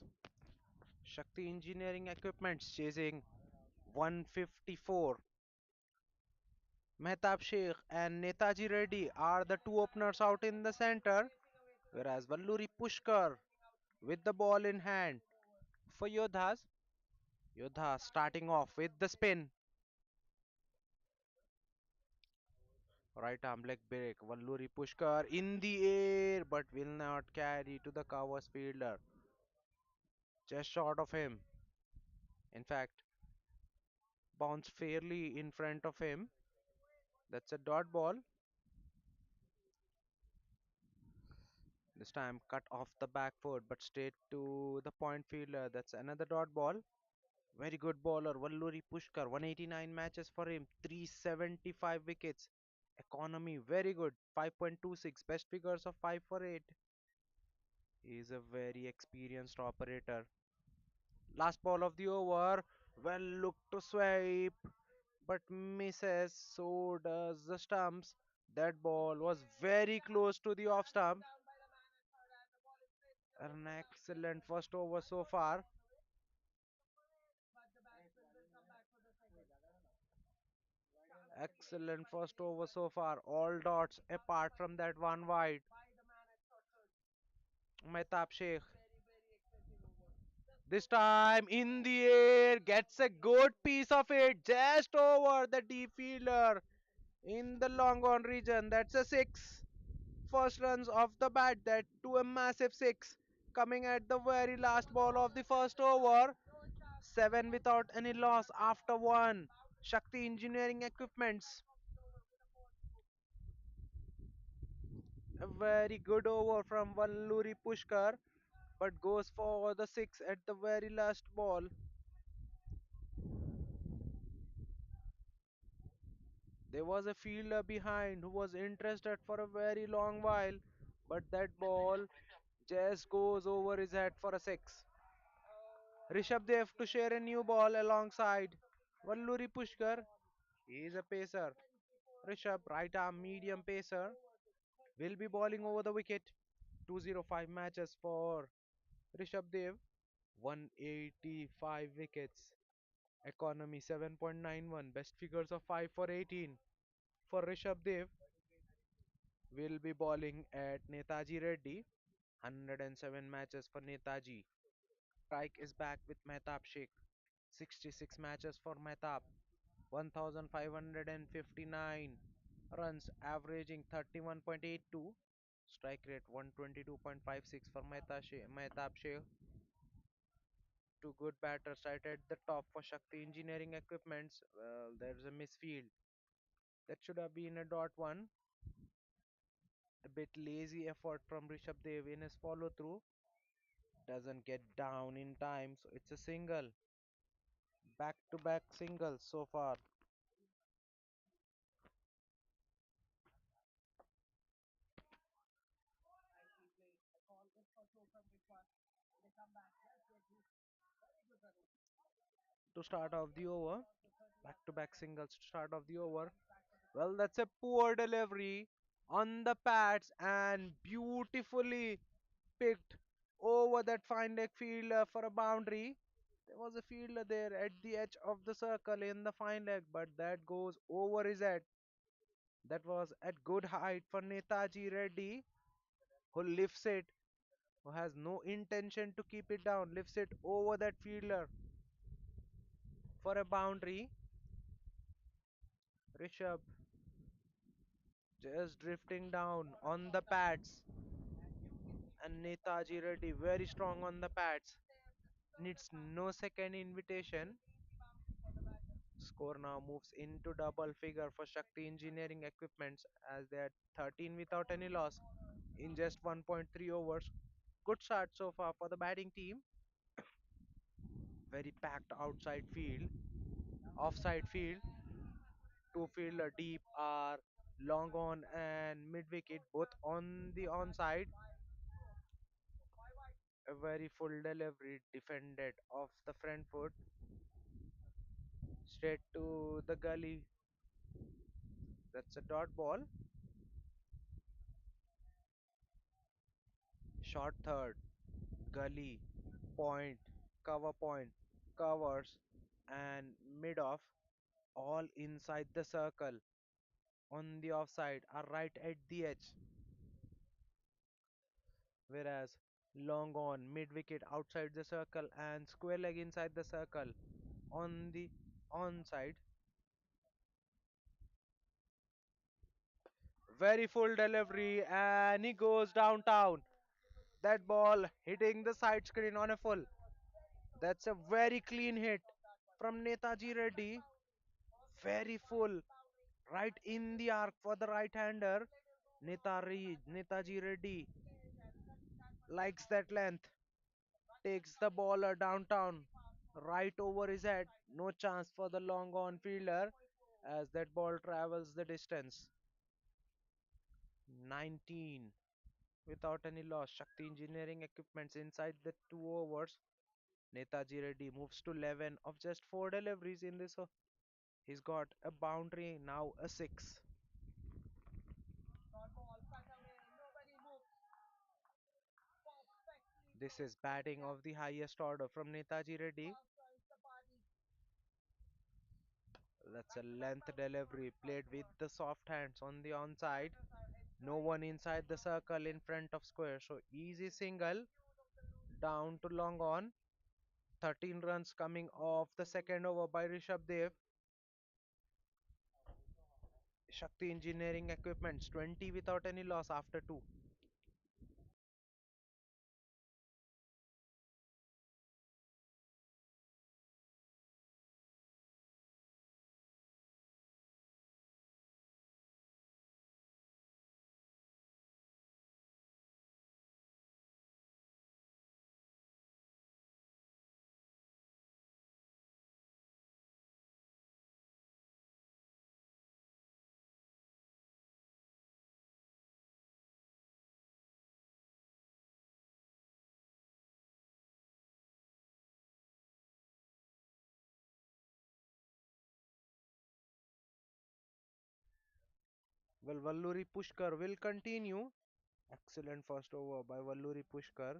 Shakti Engineering Equipments chasing 154. Mehtab Sheikh and Netaji Reddy are the two openers out in the center, whereas Valluri Pushkar with the ball in hand for Yodhas. Yodha starting off with the spin. Right arm leg break. Valluri Pushkar in the air but will not carry to the covers fielder. Just short of him. In fact, bounce fairly in front of him. That's a dot ball. This time cut off the back foot but straight to the point fielder. That's another dot ball. Very good bowler. Valluri Pushkar. 189 matches for him. 375 wickets. Economy very good. 5.26. Best figures of 5 for 8. He is a very experienced operator. Last ball of the over. Well looked to swipe but misses. So does the stumps. That ball was very close to the off stump. An excellent first over so far. Excellent first over so far. All dots apart from that one wide. Mehtab Sheikh. This time in the air. Gets a good piece of it. Just over the deep fielder. In the long on region. That's a six. First runs off the bat. That to a massive six. Coming at the very last ball of the first over. Seven without any loss after one. Shakti Engineering Equipments. A very good over from Valluri Pushkar, but goes for the six at the very last ball. There was a fielder behind who was interested for a very long while, but that ball just goes over his head for a six. Rishabh Dev to share a new ball alongside Valluri Pushkar. He is a pacer. Rishabh, right arm medium pacer, will be bowling over the wicket. 205 matches for Rishabh Dev. 185 wickets. Economy 7.91. Best figures of 5 for 18. For Rishabh Dev, will be bowling at Netaji Reddy. 107 matches for Netaji. Strike is back with Mehtab Sheikh. 66 matches for Mehtab. 1559 runs, averaging 31.82. Strike rate 122.56 for Mehtab Sheikh. Two good batters right at the top for Shakti Engineering Equipments. Well, there's a misfield. That should have been a dot one. A bit lazy effort from Rishabh Dev in his follow through. Doesn't get down in time, so it's a single. Back to back singles so far. To start off the over. Back to back singles to start off the over. Well, that's a poor delivery on the pads and beautifully picked over that fine leg fielder for a boundary. There was a fielder there at the edge of the circle in the fine leg, but that goes over his head. That was at good height for Netaji Reddy, who lifts it, who has no intention to keep it down, lifts it over that fielder for a boundary. Rishabh just drifting down on the pads, and Netaji Reddy very strong on the pads. Needs no second invitation. Score now moves into double figure for Shakti Engineering Equipments as they are 13 without any loss in just 1.3 overs. Good start so far for the batting team. Very packed outside field, offside field. Two fielder deep are long on and mid wicket both on the onside. A very full delivery defended off the front foot straight to the gully. That's a dot ball. Short third. gully, point, cover point, covers, and mid off, all inside the circle. On the offside are right at the edge, whereas long on, mid wicket outside the circle, and square leg inside the circle. On the onside, very full delivery, and he goes downtown. That ball hitting the side screen on a full. That's a very clean hit from Netaji Reddy. Very full, right in the arc for the right hander. Netaji Reddy likes that length, takes the baller downtown, right over his head. No chance for the long on fielder as that ball travels the distance. 19 without any loss. Shakti Engineering Equipments inside the 2 overs. Netaji Reddy moves to 11 of just 4 deliveries in this. He's got a boundary, now a 6. This is batting of the highest order from Netaji Reddy. That's a length delivery played with the soft hands on the onside. No one inside the circle in front of square. So easy single down to long on. 13 runs coming off the second over by Rishabh Dev. Shakti Engineering Equipments 20 without any loss after 2. Well, Valluri Pushkar will continue. Excellent first over by Valluri Pushkar.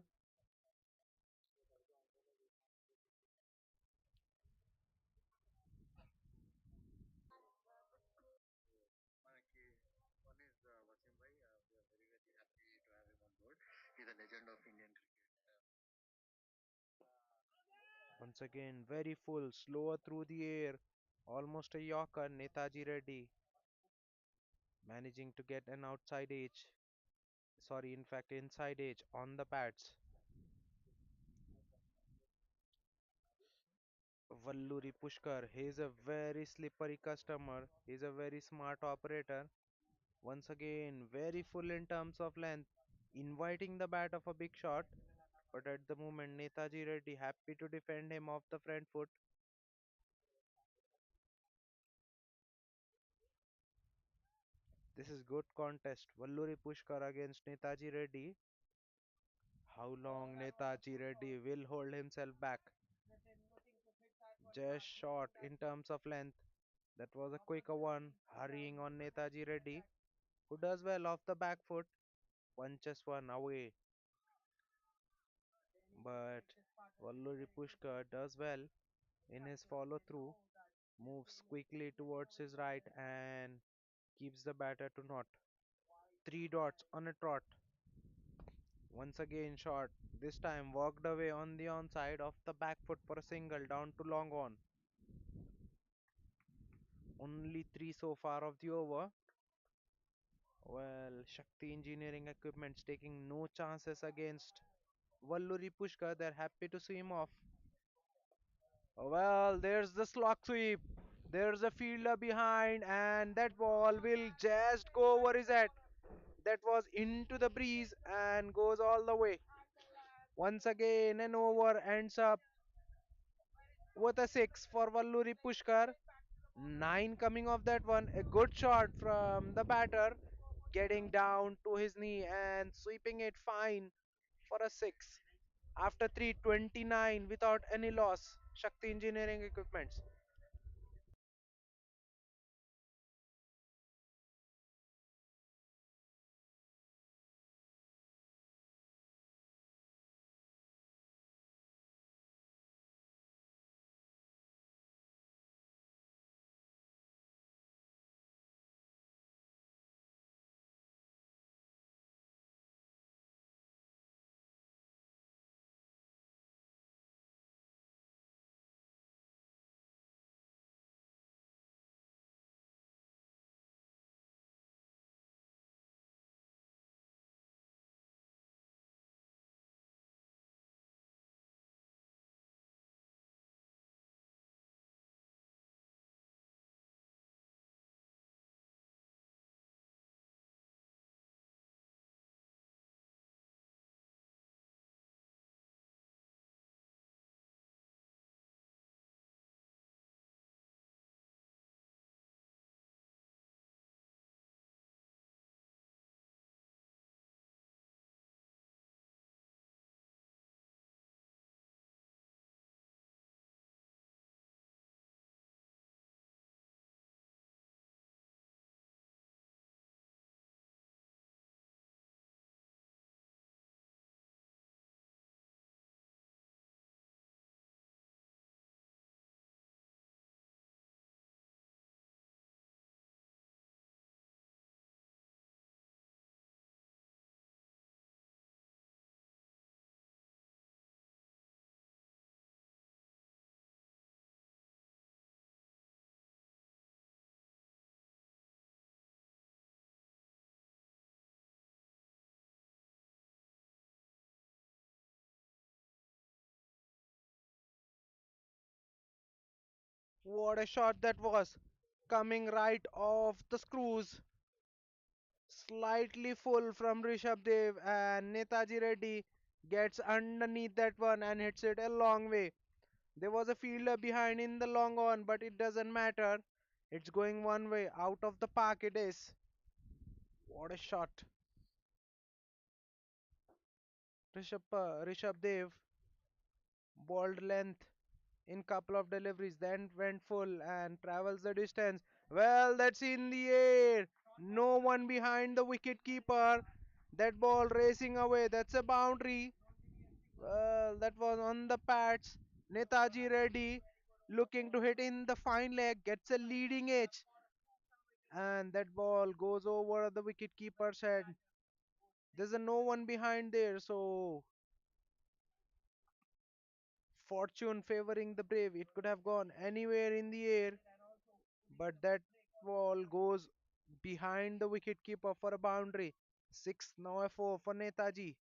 Once again, very full, slower through the air. Almost a Yorker, Netaji Reddy managing to get an outside edge. Sorry, in fact, inside edge on the pads. Valluri Pushkar, he is a very slippery customer. He is a very smart operator. Once again, very full in terms of length, inviting the bat of a big shot. But at the moment, Netaji Reddy happy to defend him off the front foot. This is good contest. Valluri Pushkar against Netaji Reddy. How long Netaji Reddy will hold himself back? Just short in terms of length. That was a quicker one, hurrying on Netaji Reddy, who does well off the back foot, punches one away. But Valluri Pushkar does well in his follow through, moves quickly towards his right and keeps the batter to naught. 3 dots on a trot. Once again short, this time walked away on the onside of the back foot for a single down to long on. Only 3 so far of the over. Well, Shakti Engineering Equipment's taking no chances against Valluri Pushkar. They're happy to see him off. Well, there's the slog sweep. There's a fielder behind, and that ball will just go over his head. That was into the breeze and goes all the way. Once again, an over ends up with a 6 for Valluri Pushkar. 9 coming off that one. A good shot from the batter, getting down to his knee and sweeping it fine for a 6. After 329 without any loss. Shakti Engineering Equipments. What a shot that was! Coming right off the screws. Slightly full from Rishabh Dev, and Netaji Reddy gets underneath that one and hits it a long way. There was a fielder behind in the long on, but it doesn't matter. It's going one way. Out of the park it is. What a shot. Rishabh Dev, balled length in couple of deliveries, then went full and travels the distance. Well, that's in the air. No one behind the wicket keeper. That ball racing away. That's a boundary. Well, that was on the pads. Netaji Reddy looking to hit in the fine leg, gets a leading edge, and that ball goes over the wicket keeper's head. There's a no one behind there, so fortune favoring the brave. It could have gone anywhere in the air, but that ball goes behind the wicket keeper for a boundary. Six now a four for Netaji.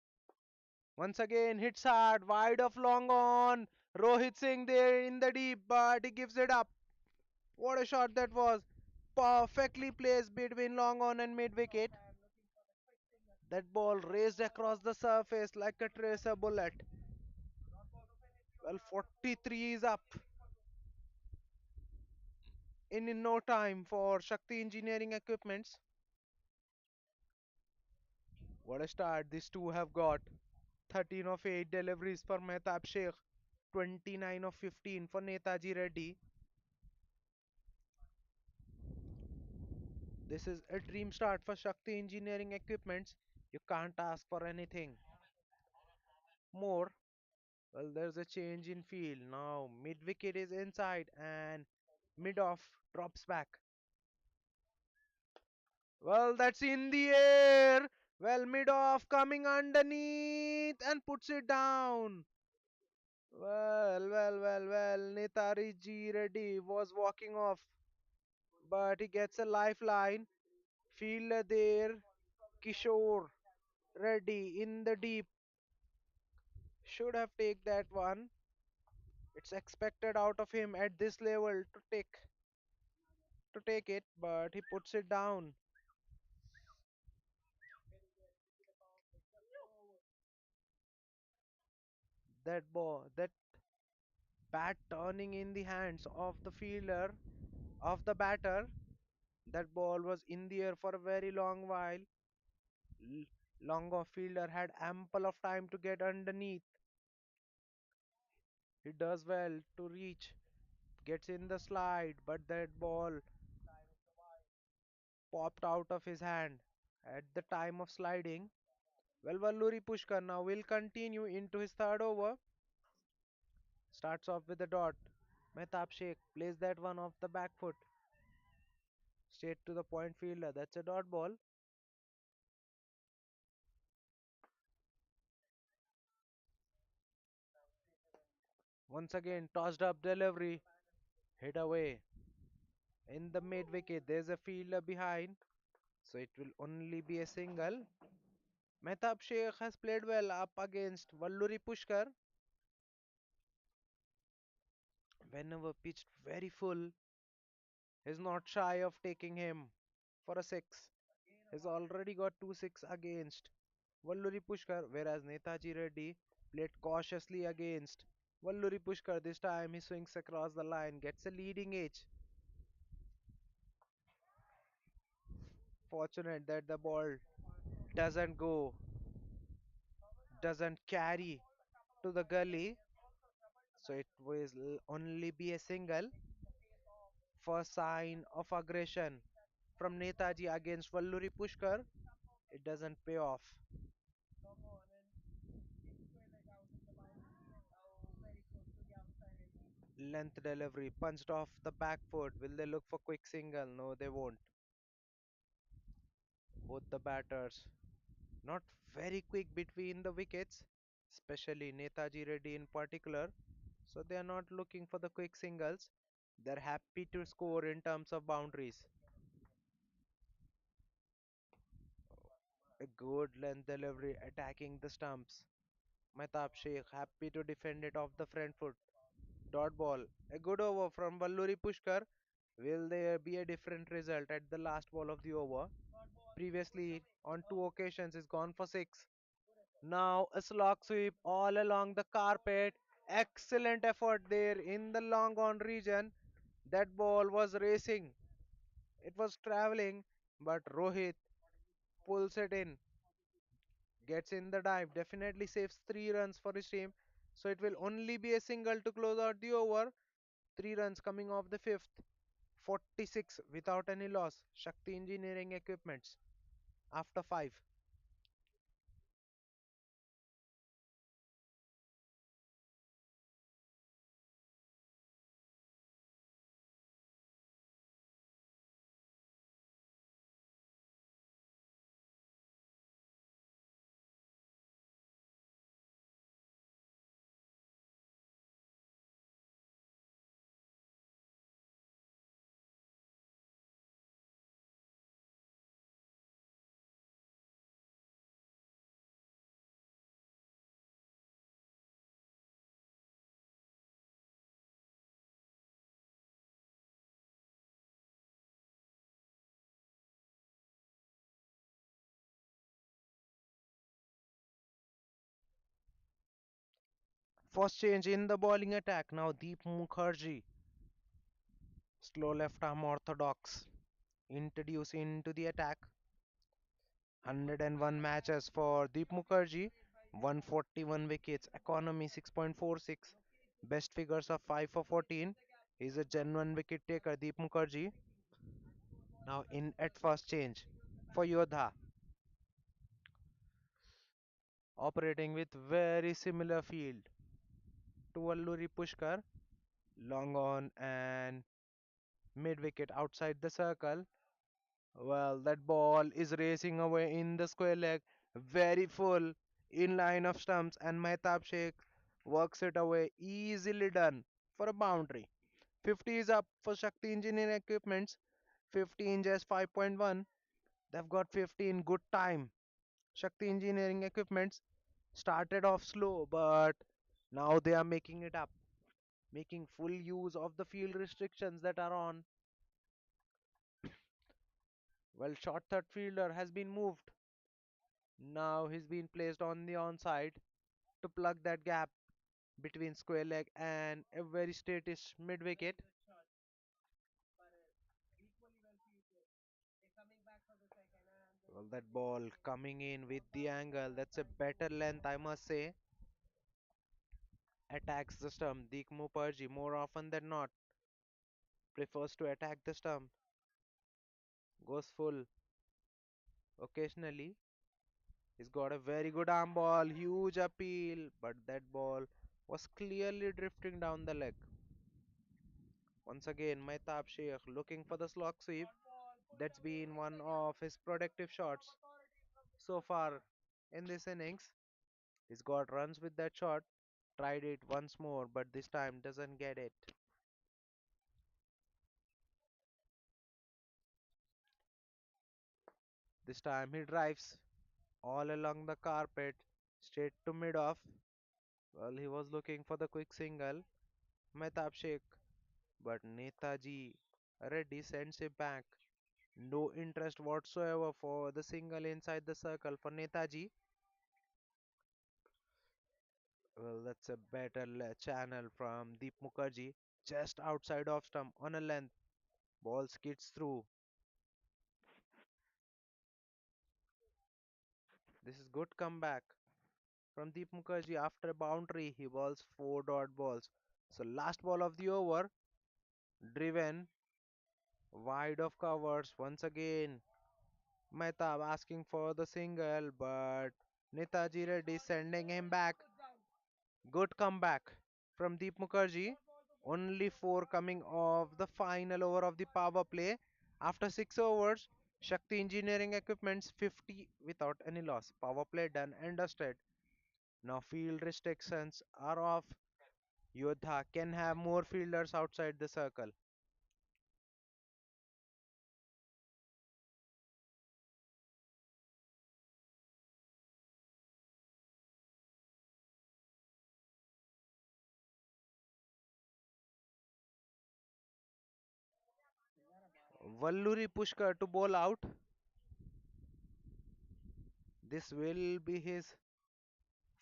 Once again hits hard, wide of long on. Rohit Singh there in the deep, but he gives it up. What a shot that was! Perfectly placed between long on and mid wicket. That ball raced across the surface like a tracer bullet. Well, 43 is up in no time for Shakthi Engineering Equipments. What a start these two have got. 13 of 8 deliveries for Mehtab Sheikh, 29 of 15 for Netaji Reddy. This is a dream start for Shakti Engineering Equipments. You can't ask for anything more. Well, there's a change in field. Now mid wicket is inside and mid off drops back. Well, that's in the air. Well, mid off coming underneath and puts it down. Well. Netariji Reddy was walking off, but he gets a lifeline. Fielder there, Kishore Reddy in the deep. Should have take that one. It's expected out of him at this level to take it, but he puts it down. That ball, that bat turning in the hands of the fielder, of the batter. That ball was in the air for a very long while. L- Longer fielder had ample of time to get underneath. He does well to reach, gets in the slide, but that ball popped out of his hand at the time of sliding. Well, Valluri Pushkar now will continue into his third over. Starts off with a dot. Mehtab Sheikh plays that one off the back foot. Straight to the point fielder. That's a dot ball. Once again, tossed up delivery. Hit away. In the mid wicket, there's a fielder behind. So it will only be a single. Mehtab Sheikh has played well up against Valluri Pushkar. Whenever pitched very full, he's not shy of taking him for a six. He's already got 2 6 against Valluri Pushkar, whereas Netaji Reddy played cautiously against Valluri Pushkar. This time he swings across the line, gets a leading edge. Fortunate that the ball doesn't go, doesn't carry to the gully, so it will only be a single. First sign of aggression from Netaji against Valluri Pushkar. It doesn't pay off. Length delivery punched off the back foot. Will they look for quick single? No, they won't. Both the batters not very quick between the wickets, especially Netaji Reddy in particular. So they are not looking for the quick singles. They're happy to score in terms of boundaries. A good length delivery attacking the stumps. Mehtab Sheikh happy to defend it off the front foot. Dot ball. A good over from Valluri Pushkar. Will there be a different result at the last ball of the over? Previously, on two occasions, is gone for six. Now a slog sweep all along the carpet. Excellent effort there in the long on region. That ball was racing. It was traveling, but Rohit pulls it in, gets in the dive, definitely saves 3 runs for his team. So it will only be a single to close out the over. 3 runs coming off the fifth. 46 without any loss. Shakti Engineering Equipments after 5. First change in the bowling attack. Now Deep Mukherjee, slow left arm orthodox, introduce into the attack. 101 matches for Deep Mukherjee, 141 wickets, economy 6.46, best figures of 5 for 14. He's a genuine wicket taker, Deep Mukherjee. Now in at first change for Yodha, operating with very similar field to Alluri Pushkar, long on and mid wicket outside the circle. Well, that ball is racing away in the square leg, very full in line of stumps, and Mehtab Sheikh works it away, easily done for a boundary. 50 is up for Shakti Engineering Equipments. 15 just 5.1. They've got 50 in good time. Shakti Engineering Equipments started off slow, but now they are making it up, making full use of the field restrictions that are on. Well, short third fielder has been moved. Now he's been placed on the onside to plug that gap between square leg and a very statist mid wicket. Well, that ball coming in with the angle, that's a better length, I must say. Attacks the stump. Dikmu Purji more often than not prefers to attack the stump. Goes full occasionally. He's got a very good arm ball, huge appeal, but that ball was clearly drifting down the leg. Once again, Mehtab Sheikh looking for the slog sweep. That's been one of his productive shots so far in this innings. He's got runs with that shot. Tried it once more, but this time doesn't get it. This time he drives all along the carpet, straight to mid off. Well, he was looking for the quick single. Mehtab Sheikh, but Netaji Reddy sends him back. No interest whatsoever for the single inside the circle for Netaji. Well, that's a better channel from Deep Mukherjee. Just outside off stump on a length. Ball skids through. This is good comeback from Deep Mukherjee after a boundary. He balls 4 dot balls. So last ball of the over, driven wide of covers once again. Mehtab asking for the single, but Netaji Reddy sending him back. Good comeback from Deep Mukherjee. Only 4 coming off the final over of the power play. After 6 overs, Shakti Engineering Equipments 50 without any loss. Power play done and dusted. Now field restrictions are off. Yodha can have more fielders outside the circle. Valluri Pushkar to bowl out. This will be his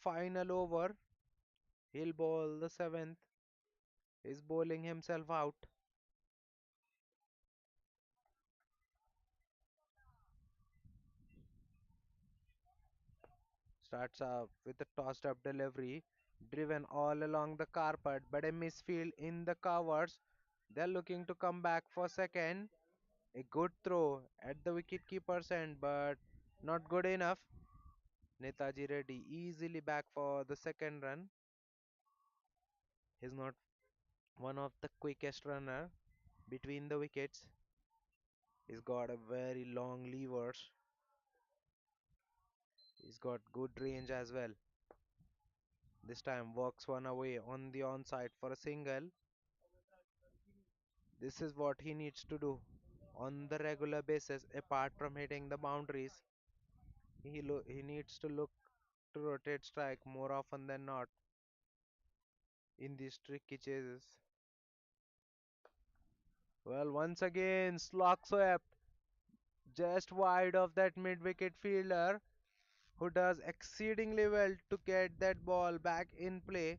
final over. He'll bowl the seventh. He's bowling himself out. Starts up with a tossed up delivery, driven all along the carpet, but a misfield in the covers. They're looking to come back for second. A good throw at the wicketkeeper's end, but not good enough. Netaji Reddy easily back for the second run. He's not one of the quickest runner between the wickets. He's got a very long levers. He's got good range as well. This time works one away on the onside for a single. This is what he needs to do on the regular basis apart from hitting the boundaries. He needs to look to rotate strike more often than not in these tricky chases. Well, once again, slog swept just wide of that mid wicket fielder who does exceedingly well to get that ball back in play.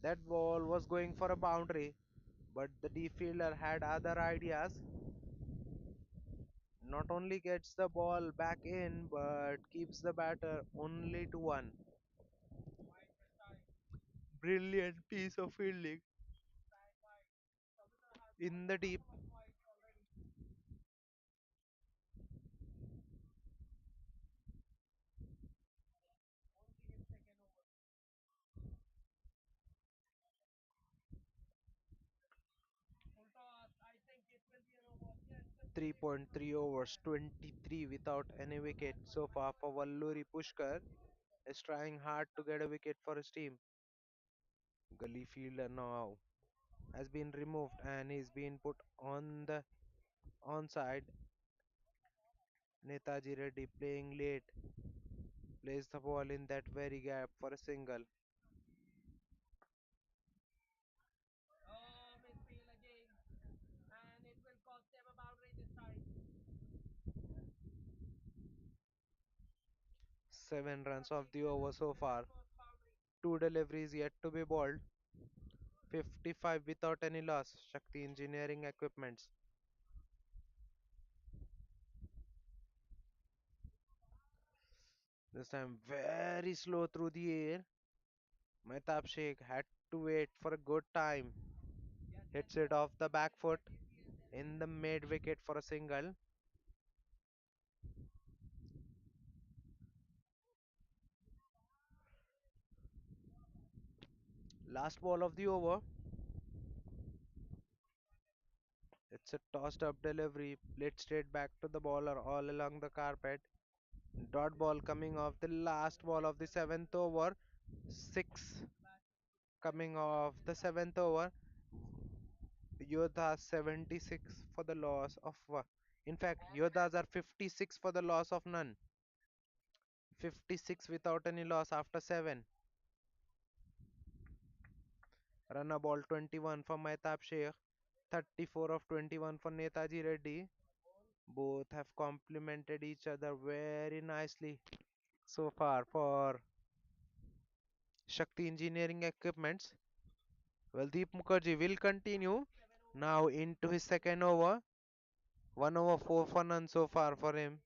That ball was going for a boundary, but the deep fielder had other ideas. Not only gets the ball back in, but keeps the batter only to one. Brilliant piece of fielding in the deep. 3.3 overs, 23 without any wicket so far for Valluri Pushkar. Is trying hard to get a wicket for his team. Gully fielder now has been removed and is being put on the onside. Netaji Reddy playing late plays the ball in that very gap for a single. Seven runs of the over so far. Two deliveries yet to be bowled. 55 without any loss. Shakti Engineering Equipments. This time very slow through the air. Mehtab Sheikh had to wait for a good time. Hits it off the back foot in the mid wicket for a single. Last ball of the over. It's a tossed up delivery, played straight back to the bowler all along the carpet. Dot ball coming off the last ball of the seventh over. Six coming off the seventh over. Yodha 76 for the loss of one. In fact, Yodhas are 56 for the loss of none. 56 without any loss after 7. Run a ball 21 for Mehtab Sheikh. 34 of 21 for Netaji Reddy. Both have complemented each other very nicely so far for Shakti Engineering Equipments. Well, Deep Mukherjee will continue now into his second over. 1 over 4 for none so far for him.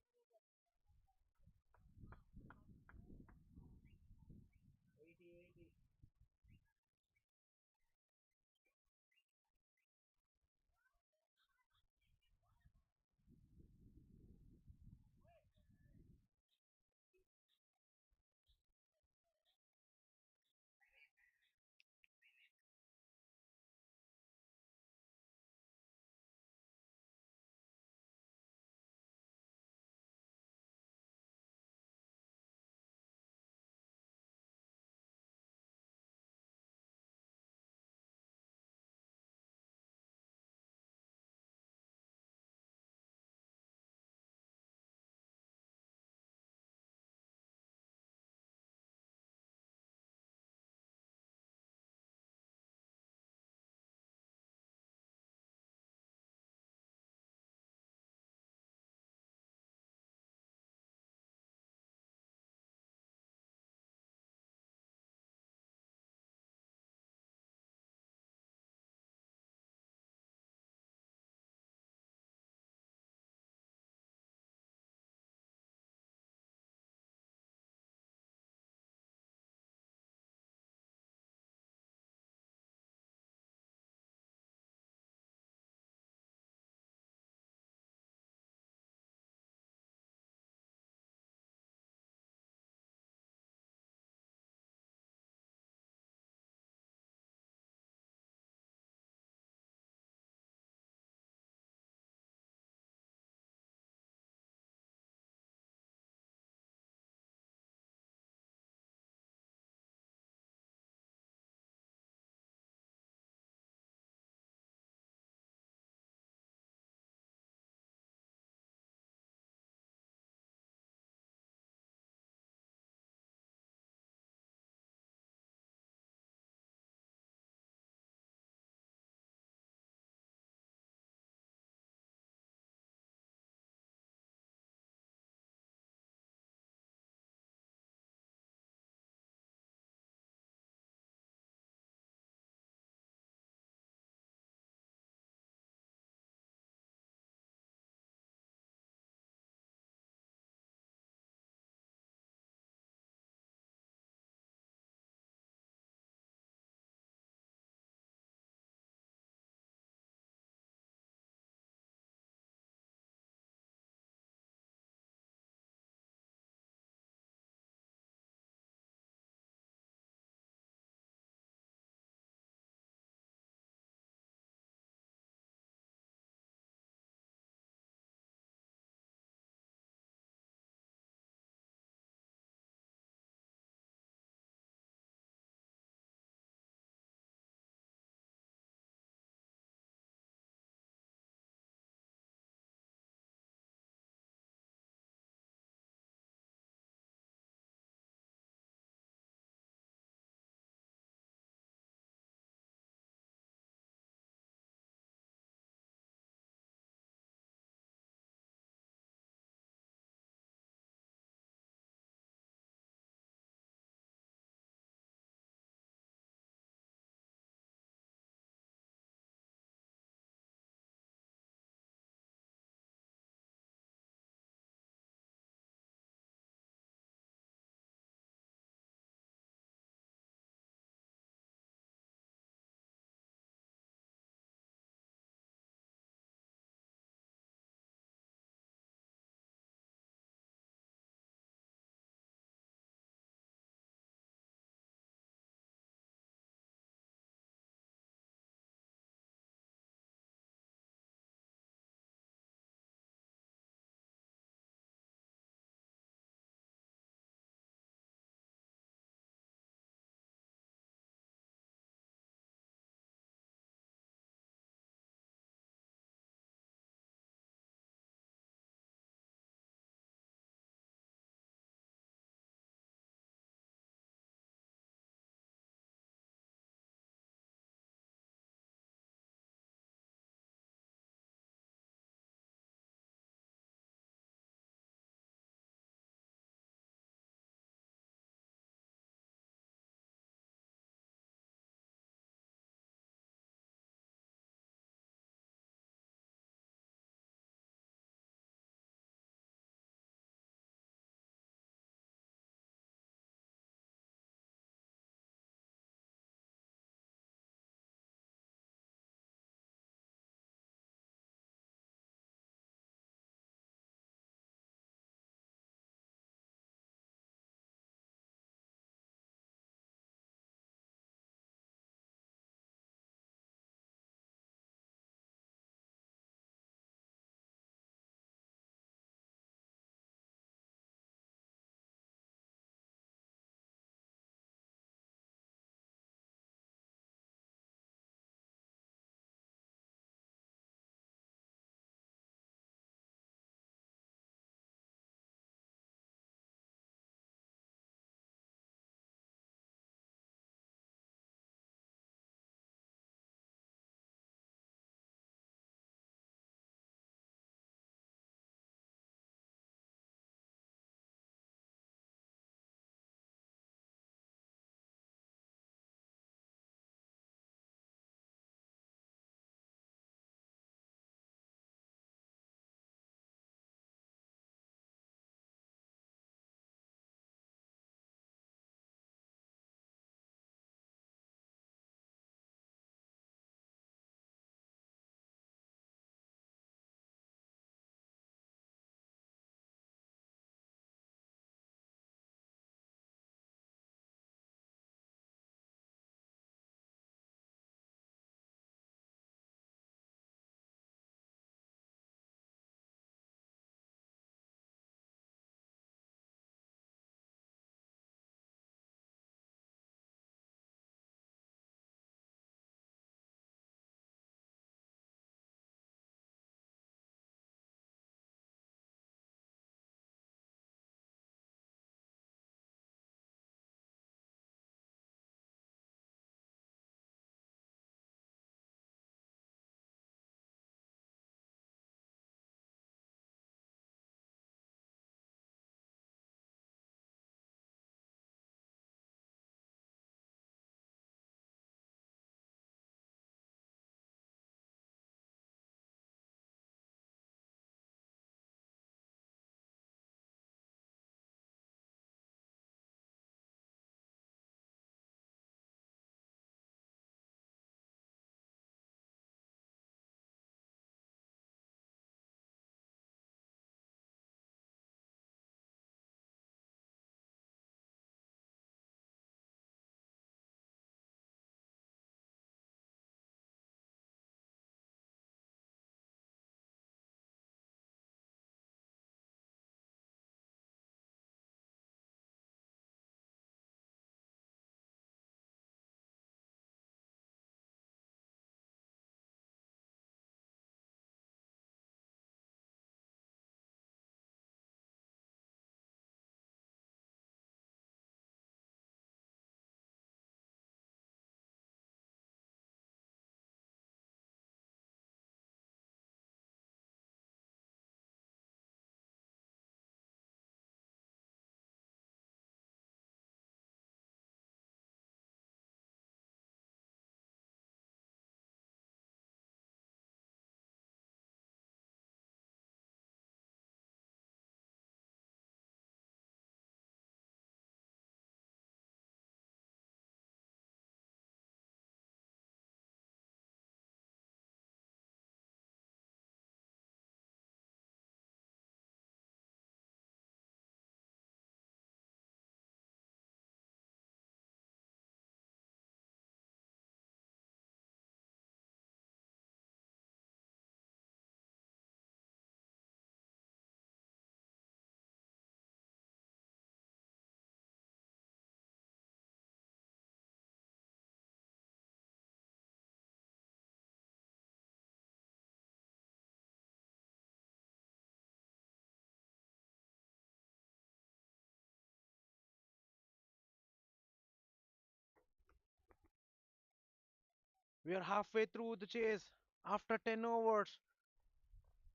We are halfway through the chase. After 10 overs,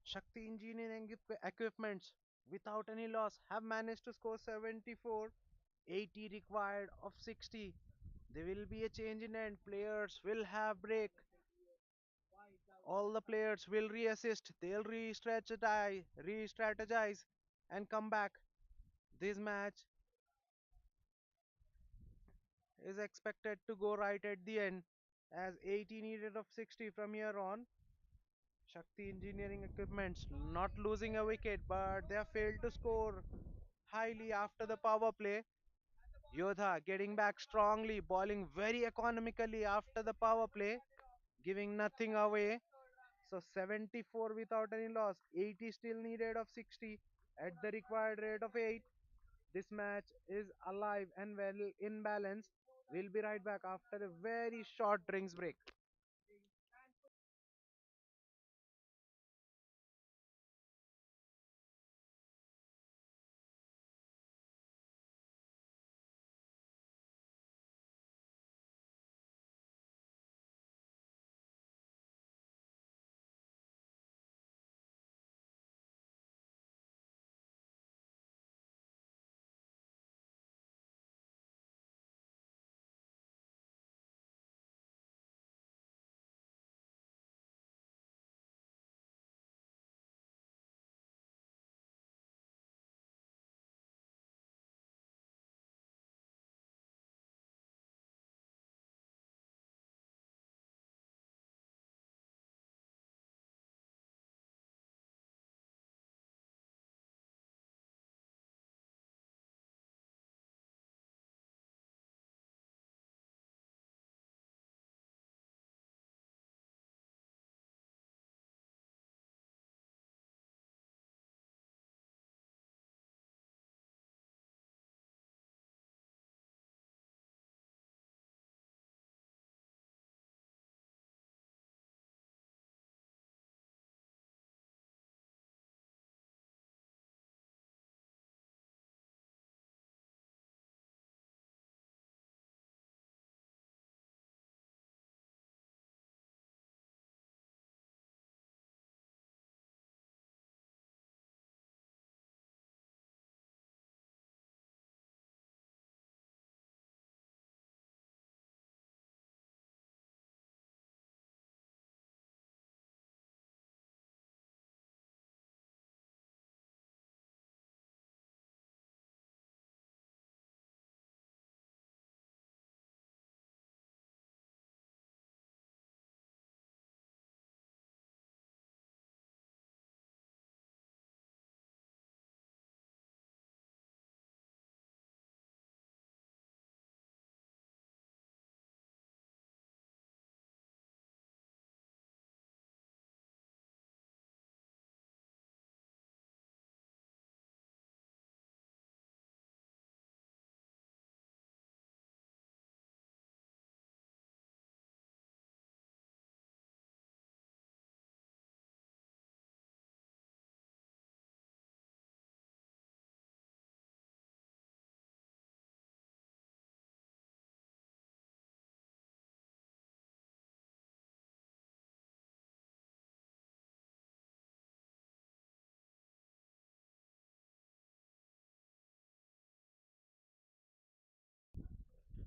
Shakti engineering equipments without any loss have managed to score 74, 80 required of 60. There will be a change in end. Players will have break. All the players will reassist. They'll re-strategize, and come back. This match is expected to go right at the end, as 80 needed of 60 from here on. Shakti engineering equipments not losing a wicket, but they have failed to score highly after the power play. Yodha getting back strongly, bowling very economically after the power play, giving nothing away. So 74 without any loss, 80 still needed of 60 at the required rate of 8. This match is alive and well in balance. We'll be right back after a very short drinks break.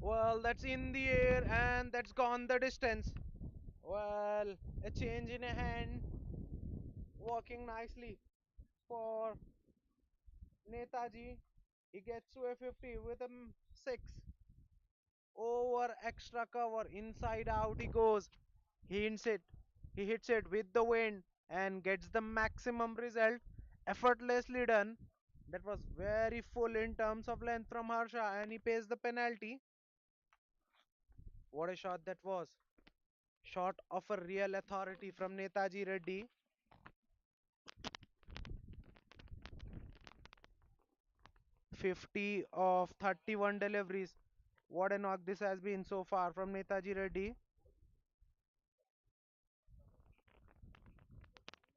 Well, that's in the air and that's gone the distance. Well, a change in a hand, working nicely for Netaji. He gets to a 50 with a 6. Over extra cover, inside out he goes. He hits it. He hits it with the wind and gets the maximum result. Effortlessly done. That was very full in terms of length from Harsha, and he pays the penalty. What a shot that was. Shot of a real authority from Netaji Reddy. 50 of 31 deliveries. What a knock this has been so far from Netaji Reddy.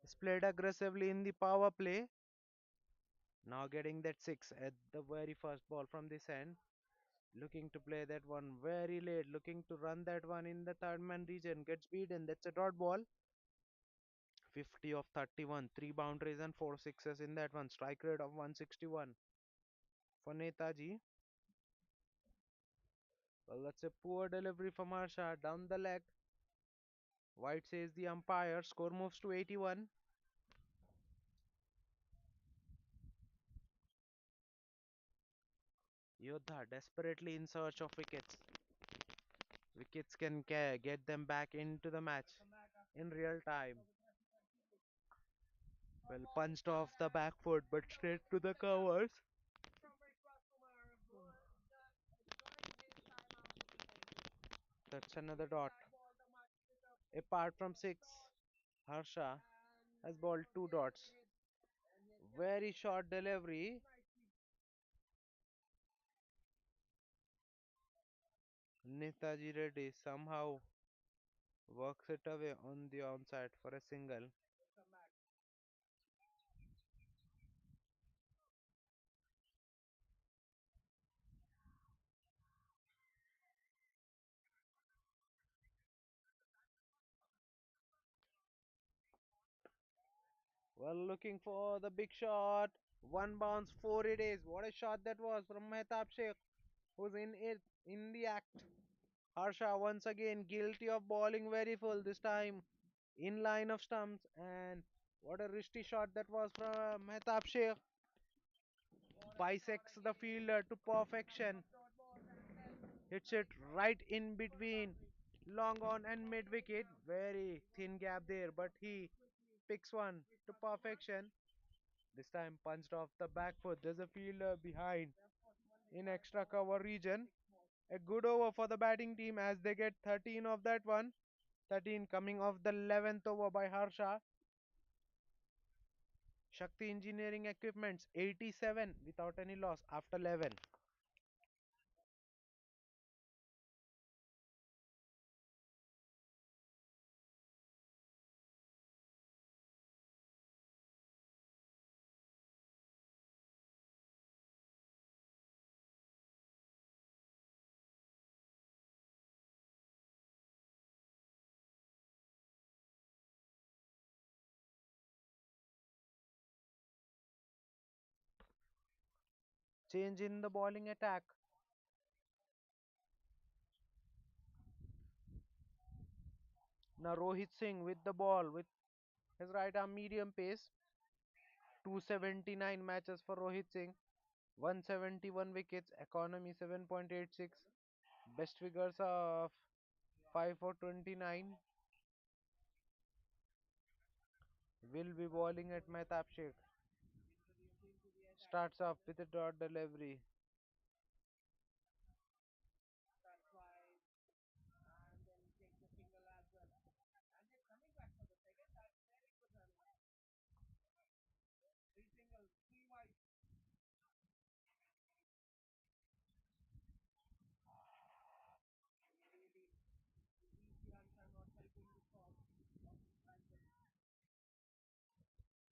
He's played aggressively in the power play. Now getting that 6 at the very first ball from this end. Looking to play that one very late, looking to run that one in the third man region, gets beaten. That's a dot ball. 50 of 31, 3 boundaries and 4 sixes in that one. Strike rate of 161 for Netaji. Well, that's a poor delivery from Harsha down the leg. White says the umpire. Score moves to 81. Yodha desperately in search of wickets. Wickets can get them back into the match in real time. Well, punched off the back foot but straight to the covers. That's another dot. Apart from six, Harsha has bowled two dots. Very short delivery. Netaji Reddy somehow works it away on the onside for a single. Well, looking for the big shot. One bounce, 40 days. What a shot that was from Mehtab Sheikh, who's in it in the act. Harsha once again guilty of bowling very full this time in line of stumps, and what a risky shot that was from Mehtab Sheikh. Bisects the fielder to perfection. Hits it right in between long on and mid wicket. Very thin gap there, but he picks one to perfection. This time punched off the back foot. There's a fielder behind in extra cover region. A good over for the batting team as they get 13 of that one. 13 coming off the 11th over by Harsha. Shakthi Engineering Equipments 87 without any loss after 11. Change in the bowling attack. Now Rohit Singh with the ball with his right arm medium pace. 279 matches for Rohit Singh. 171 wickets. Economy 7.86. Best figures of 5 for 29. Will be bowling at Mehtab Sheikh. Starts off with a dot delivery.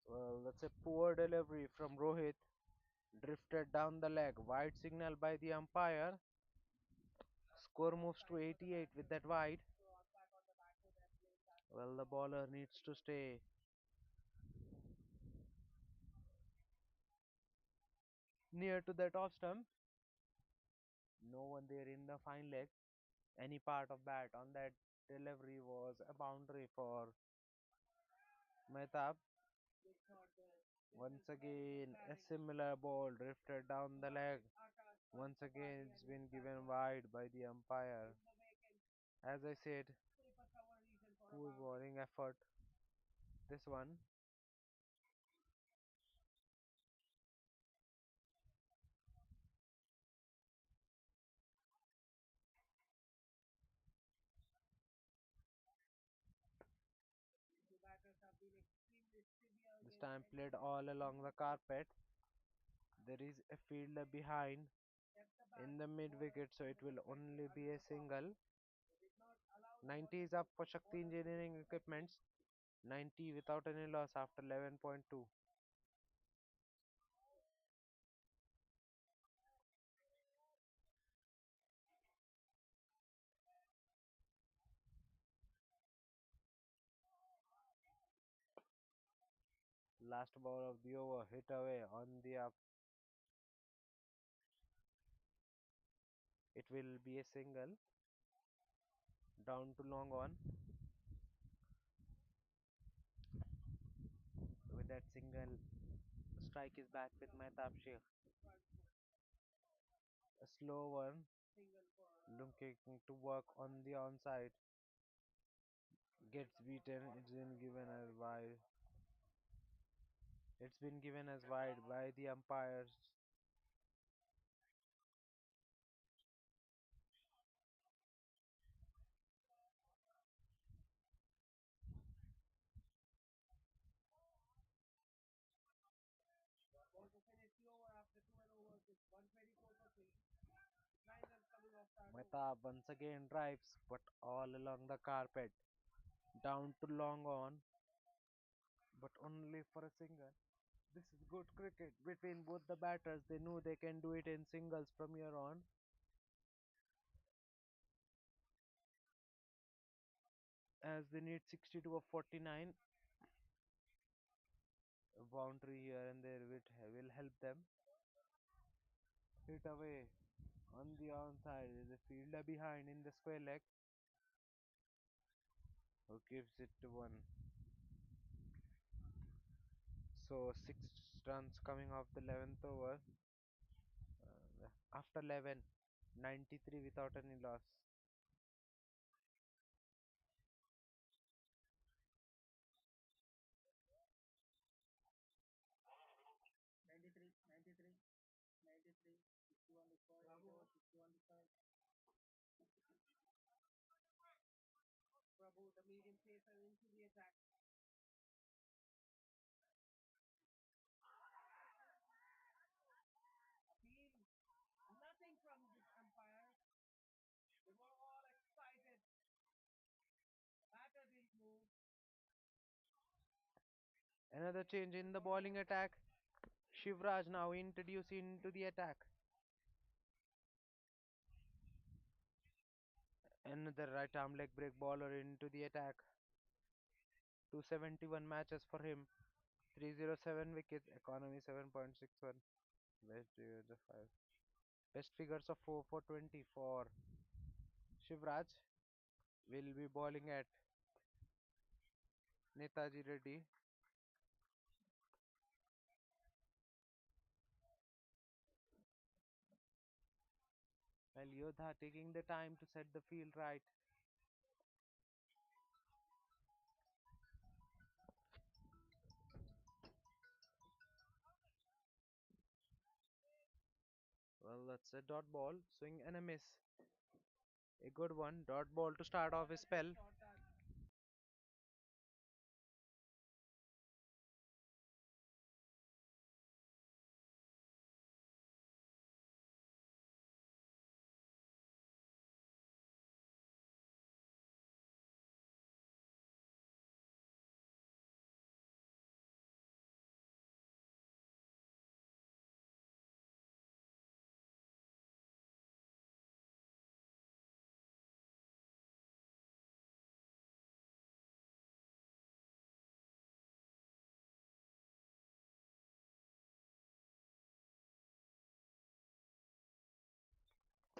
Well, that's a poor delivery from Rohit. Drifted down the leg. Wide signal by the umpire. Score moves to 88 with that wide. Well, the bowler needs to stay near to that off stump. No one there in the fine leg. Any part of bat on that delivery was a boundary for Mehtab. Once again, a similar ball drifted down the leg. Once again, it's been given wide by the umpire. As I said, poor bowling effort. This one. This time played all along the carpet. There is a fielder behind in the mid wicket, so it will only be a single. 90 is up for Shakti Engineering Equipments. 90 without any loss after 11.2. Last ball of the over hit away on the up. It will be a single down to long on. With that single, strike is back with Mehtab Sheikh. A slow one, looking to work on the onside. Gets beaten. It's been given as wide by the umpires. Mehtab once again drives, but all along the carpet. Down to long on, but only for a single. This is good cricket between both the batters. They knew they can do it in singles from here on, as they need 62 of 49. A boundary here and there which will help them. Hit away on the onside. There's a fielder behind in the square leg who gives it to one. So 6 runs coming off the 11th over. After 11, 93 without any loss. Another change in the bowling attack. Shivraj now introduced into the attack. Another right arm leg break bowler into the attack. 271 matches for him. 307 wickets. Economy 7.61. Best figures of 5. Best figures of 4 for 20 for Shivraj. Will be bowling at Netaji Reddy. While Yodha taking the time to set the field right. Well, that's a dot ball. Swing and a miss. A good one. Dot ball to start off his spell.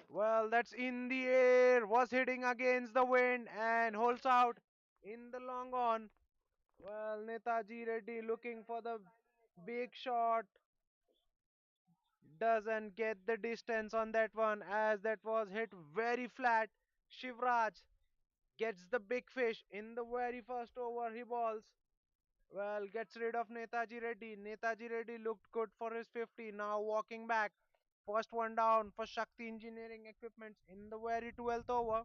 Well, that's in the air. Was hitting against the wind and holds out in the long on. Well, Netaji Reddy looking for the big shot. Doesn't get the distance on that one as that was hit very flat. Shivraj gets the big fish in the very first over he balls. Well, gets rid of Netaji Reddy. Netaji Reddy looked good for his 50. Now walking back. First one down for Shakti Engineering Equipments in the very 12th over.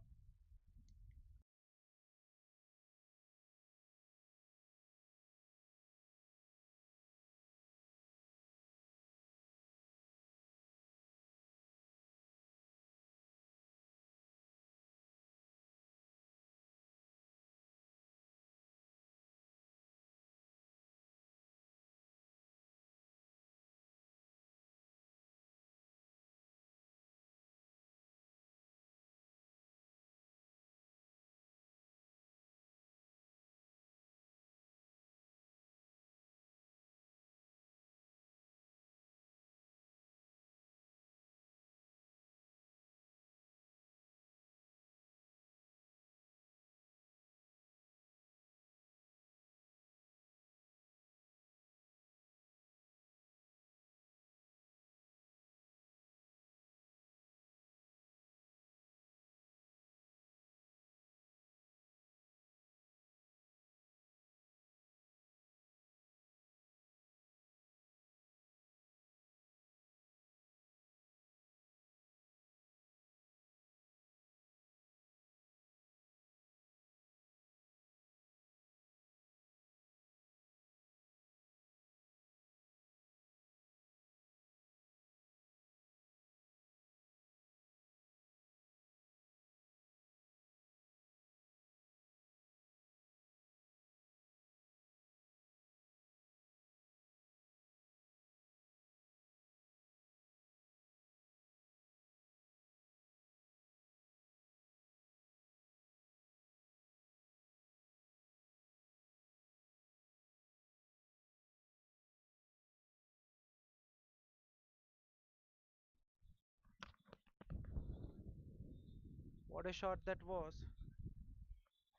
What a shot that was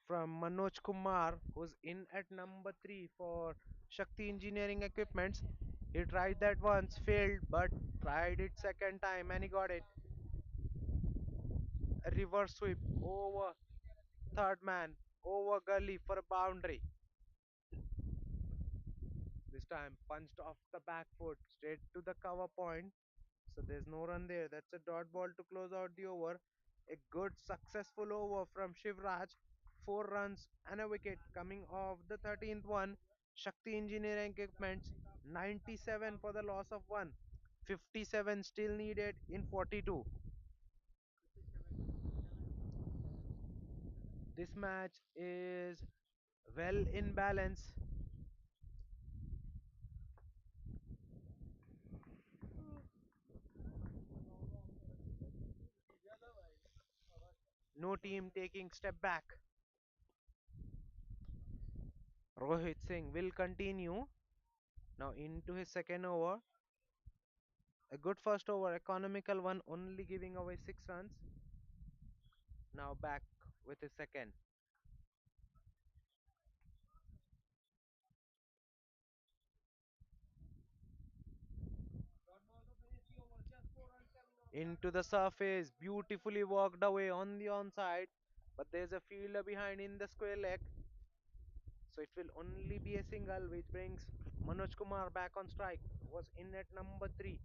from Manoj Kumar, who's in at number 3 for Shakthi Engineering Equipments. He tried that once, failed, but tried it second time and he got it. A reverse sweep over third man, over gully for a boundary. This time punched off the back foot straight to the cover point. So there's no run there. That's a dot ball to close out the over. A good successful over from Shivraj. 4 runs and a wicket coming off the 13th one. Shakti Engineering Equipments 97 for the loss of 1. 57 still needed in 42. This match is well in balance. No team taking step back. Rohit Singh will continue now into his second over. A good first over, economical one, only giving away 6 runs. Now back with his second. Into the surface, beautifully walked away on the onside. But there's a fielder behind in the square leg. So it will only be a single, which brings Manoj Kumar back on strike. Was in at number 3.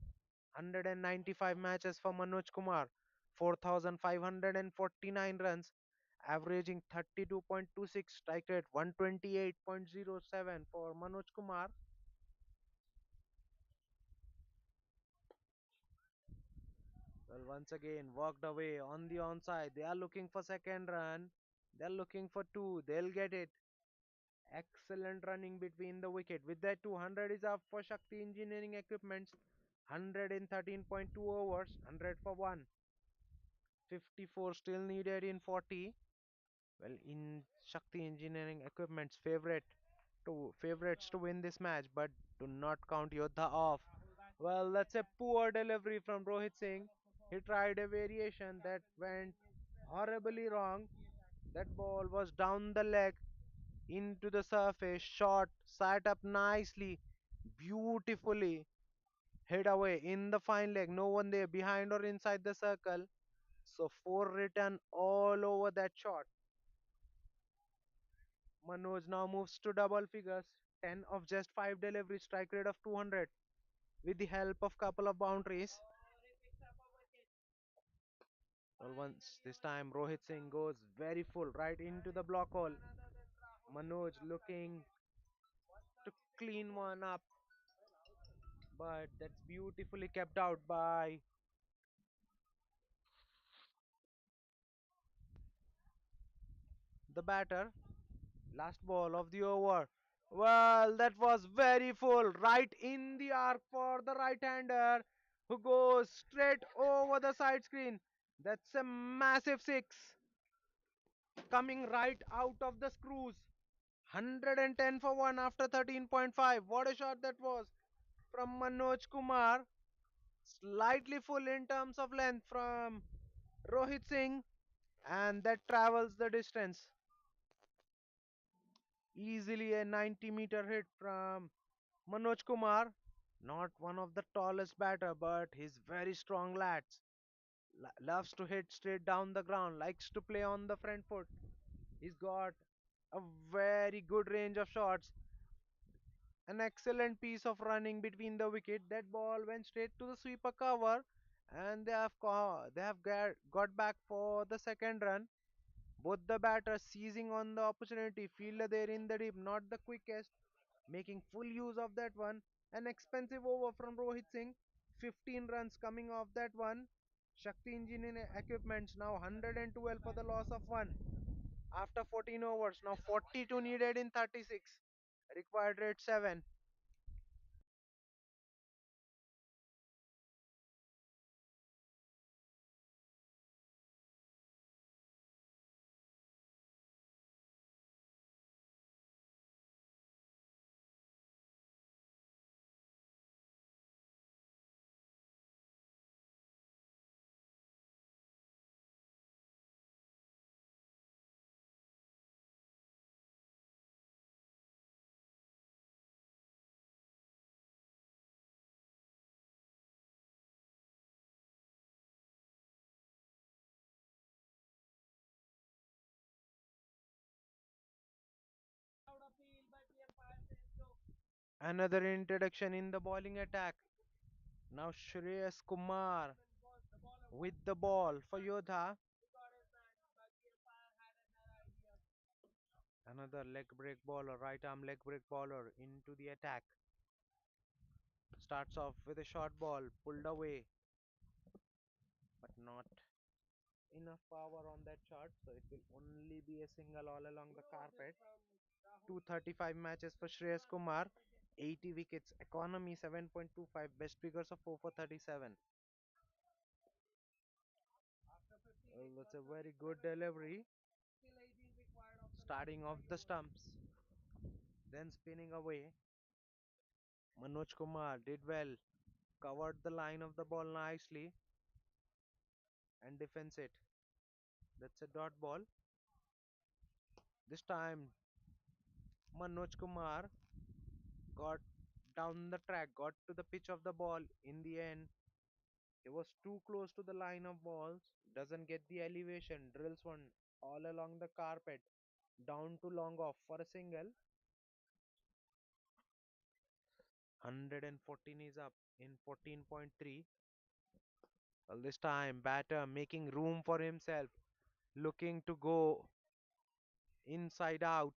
195 matches for Manoj Kumar. 4,549 runs. Averaging 32.26 strike rate. 128.07 for Manoj Kumar. Well, once again, walked away on the onside. They are looking for second run. They're looking for two. They'll get it. Excellent running between the wicket. With that, 200 is up for Shakti Engineering Equipments. 113.2 overs. 100 for 1. 54 still needed in 40. Well, in Shakti Engineering Equipment's favorites to win this match, but do not count Yodha off. Well, that's a poor delivery from Rohit Singh. He tried a variation that went horribly wrong. That ball was down the leg into the surface, shot, sat up nicely, beautifully, hit away in the fine leg. No one there behind or inside the circle. So 4 written all over that shot. Manoj now moves to double figures. 10 of just 5 delivery, strike rate of 200 with the help of couple of boundaries. Well, once this time Rohit Singh goes very full right into the block hole. Manoj looking to clean one up, but that's beautifully kept out by the batter. Last ball of the over. Well, that was very full, right in the arc for the right-hander who goes straight over the side screen. That's a massive six coming right out of the screws. 110 for 1 after 13.5. What a shot that was from Manoj Kumar. Slightly full in terms of length from Rohit Singh, and that travels the distance. Easily a 90-meter hit from Manoj Kumar. Not one of the tallest batter, but he's very strong lads. Loves to hit straight down the ground, likes to play on the front foot. He's got a very good range of shots. An excellent piece of running between the wicket. That ball went straight to the sweeper cover, and they have got back for the second run. Both the batters seizing on the opportunity. Fielder there in the deep, not the quickest, making full use of that one. An expensive over from Rohit Singh. 15 runs coming off that one. Shakti Engineering Equipments now 112 for the loss of 1. After 14 overs, now 42 needed in 36. Required rate 7. Another introduction in the bowling attack. Now Shreyas Kumar with the ball for Yodha. Another leg break bowler, right arm leg break bowler into the attack. Starts off with a short ball, pulled away, but not enough power on that shot, so it will only be a single all along the carpet. 235 matches for Shreyas Kumar, 80 wickets, economy 7.25, best figures of 4 for 37. Well, that's a very good delivery. Starting off the stumps, then spinning away. Manoj Kumar did well, covered the line of the ball nicely and defends it. That's a dot ball. This time, Manoj Kumar got down the track, got to the pitch of the ball. In the end, he was too close to the line of balls, doesn't get the elevation, drills one all along the carpet, down to long off for a single. 114 is up in 14.3. Well, this time, batter making room for himself, looking to go inside out.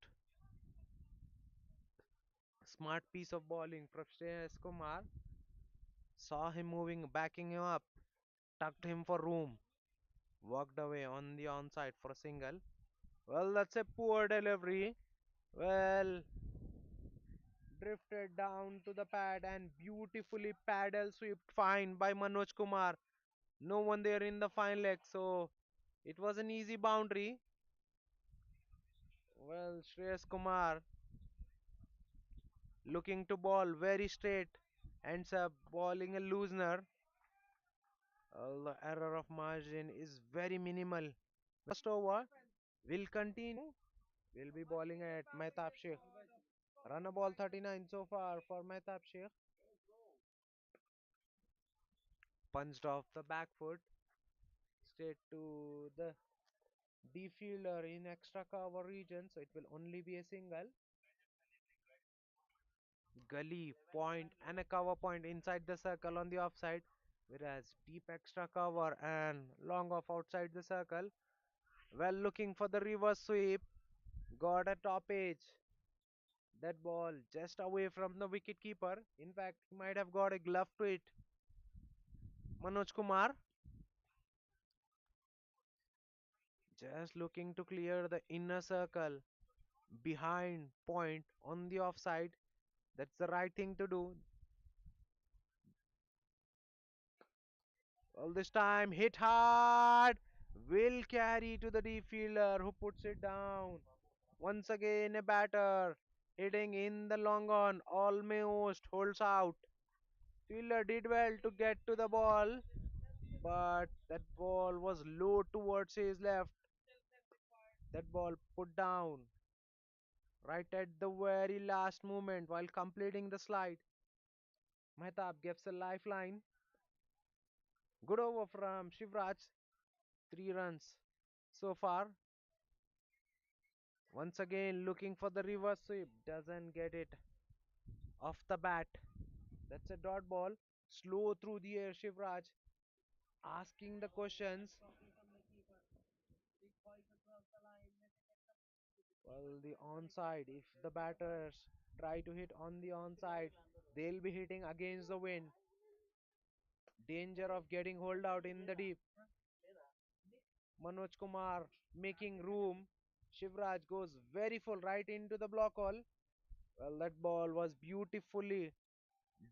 Smart piece of bowling from Shreyas Kumar. Saw him moving, backing him up, tucked him for room, walked away on the onside for a single. Well, that's a poor delivery. Well, drifted down to the pad and beautifully paddle swept fine by Manoj Kumar. No one there in the fine leg, so it was an easy boundary. Well, Shreyas Kumar looking to ball very straight, ends up balling a loosener. The error of margin is very minimal. First over will continue. We'll be bowling at Mehtab Sheikh. Run a ball 39 so far for Mehtab Sheikh. Punched off the back foot, straight to the defielder in extra cover region, so it will only be a single. Gully, point, and a cover point inside the circle on the offside, whereas deep extra cover and long off outside the circle. Well, looking for the reverse sweep, got a top edge. That ball just away from the wicket keeper. In fact, he might have got a glove to it. Manoj Kumar just looking to clear the inner circle behind point on the offside. That's the right thing to do. All this time, hit hard. Will carry to the defielder who puts it down. Once again, a batter hitting in the long on, almost holds out. Fielder did well to get to the ball, but that ball was low towards his left. That ball put down right at the very last moment while completing the slide. Mehtab gives a lifeline. Good over from Shivraj. 3 runs so far. Once again looking for the reverse sweep. Doesn't get it off the bat. That's a dot ball. Slow through the air, Shivraj. Asking the questions. Well, the onside. If the batters try to hit on the onside, they'll be hitting against the wind. Danger of getting holed out in the deep. Manoj Kumar making room. Shivraj goes very full right into the block hole. Well, that ball was beautifully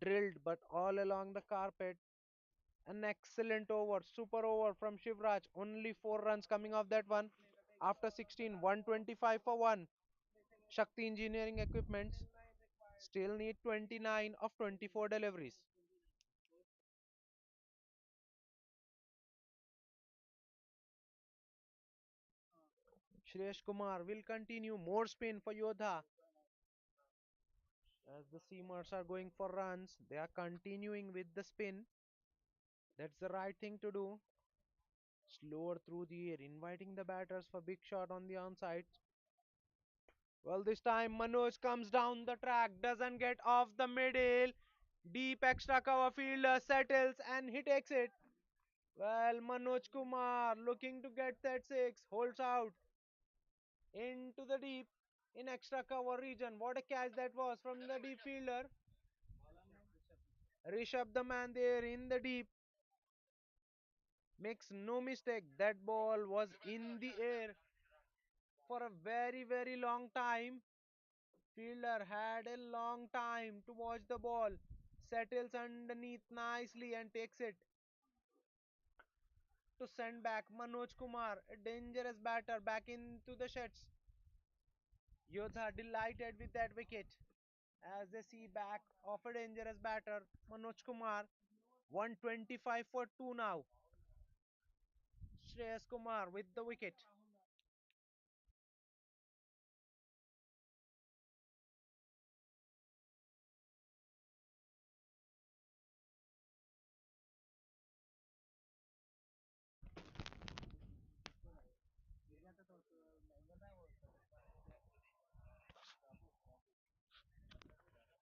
drilled, but all along the carpet. An excellent over, super over from Shivraj. Only 4 runs coming off that one. After 16, 125 for 1. Shakti Engineering Equipments still need 29 of 24 deliveries. Shreyash Kumar will continue. More spin for Yodha. As the seamers are going for runs, they are continuing with the spin. That's the right thing to do. Slower through the air, inviting the batters for big shot on the onside. Well, this time Manoj comes down the track, doesn't get off the middle. Deep extra cover fielder settles and he takes it. Well, Manoj Kumar looking to get that six, holds out into the deep in extra cover region. What a catch that was from the deep fielder. Rishabh, the man there in the deep, makes no mistake. That ball was in the air for a very, very long time. Fielder had a long time to watch the ball. Settles underneath nicely and takes it to send back Manoj Kumar, a dangerous batter, back into the sheds. Yodha delighted with that wicket as they see back of a dangerous batter, Manoj Kumar. 125 for 2 now. Shreyas Kumar with the wicket.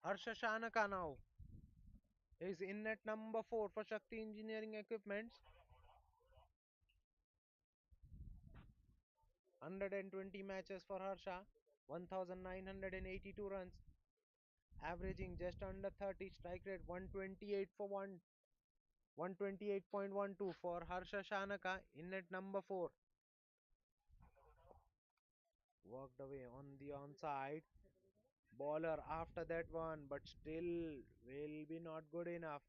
Harsha Shanaka now is in at number 4 for Shakthi Engineering Equipments. 120 matches for Harsha. 1982 runs, averaging just under 30, strike rate 128 for 1, 128.12 for Harsha Shanaka in at number 4. Worked away on the onside. Bowler after that one, but still will be not good enough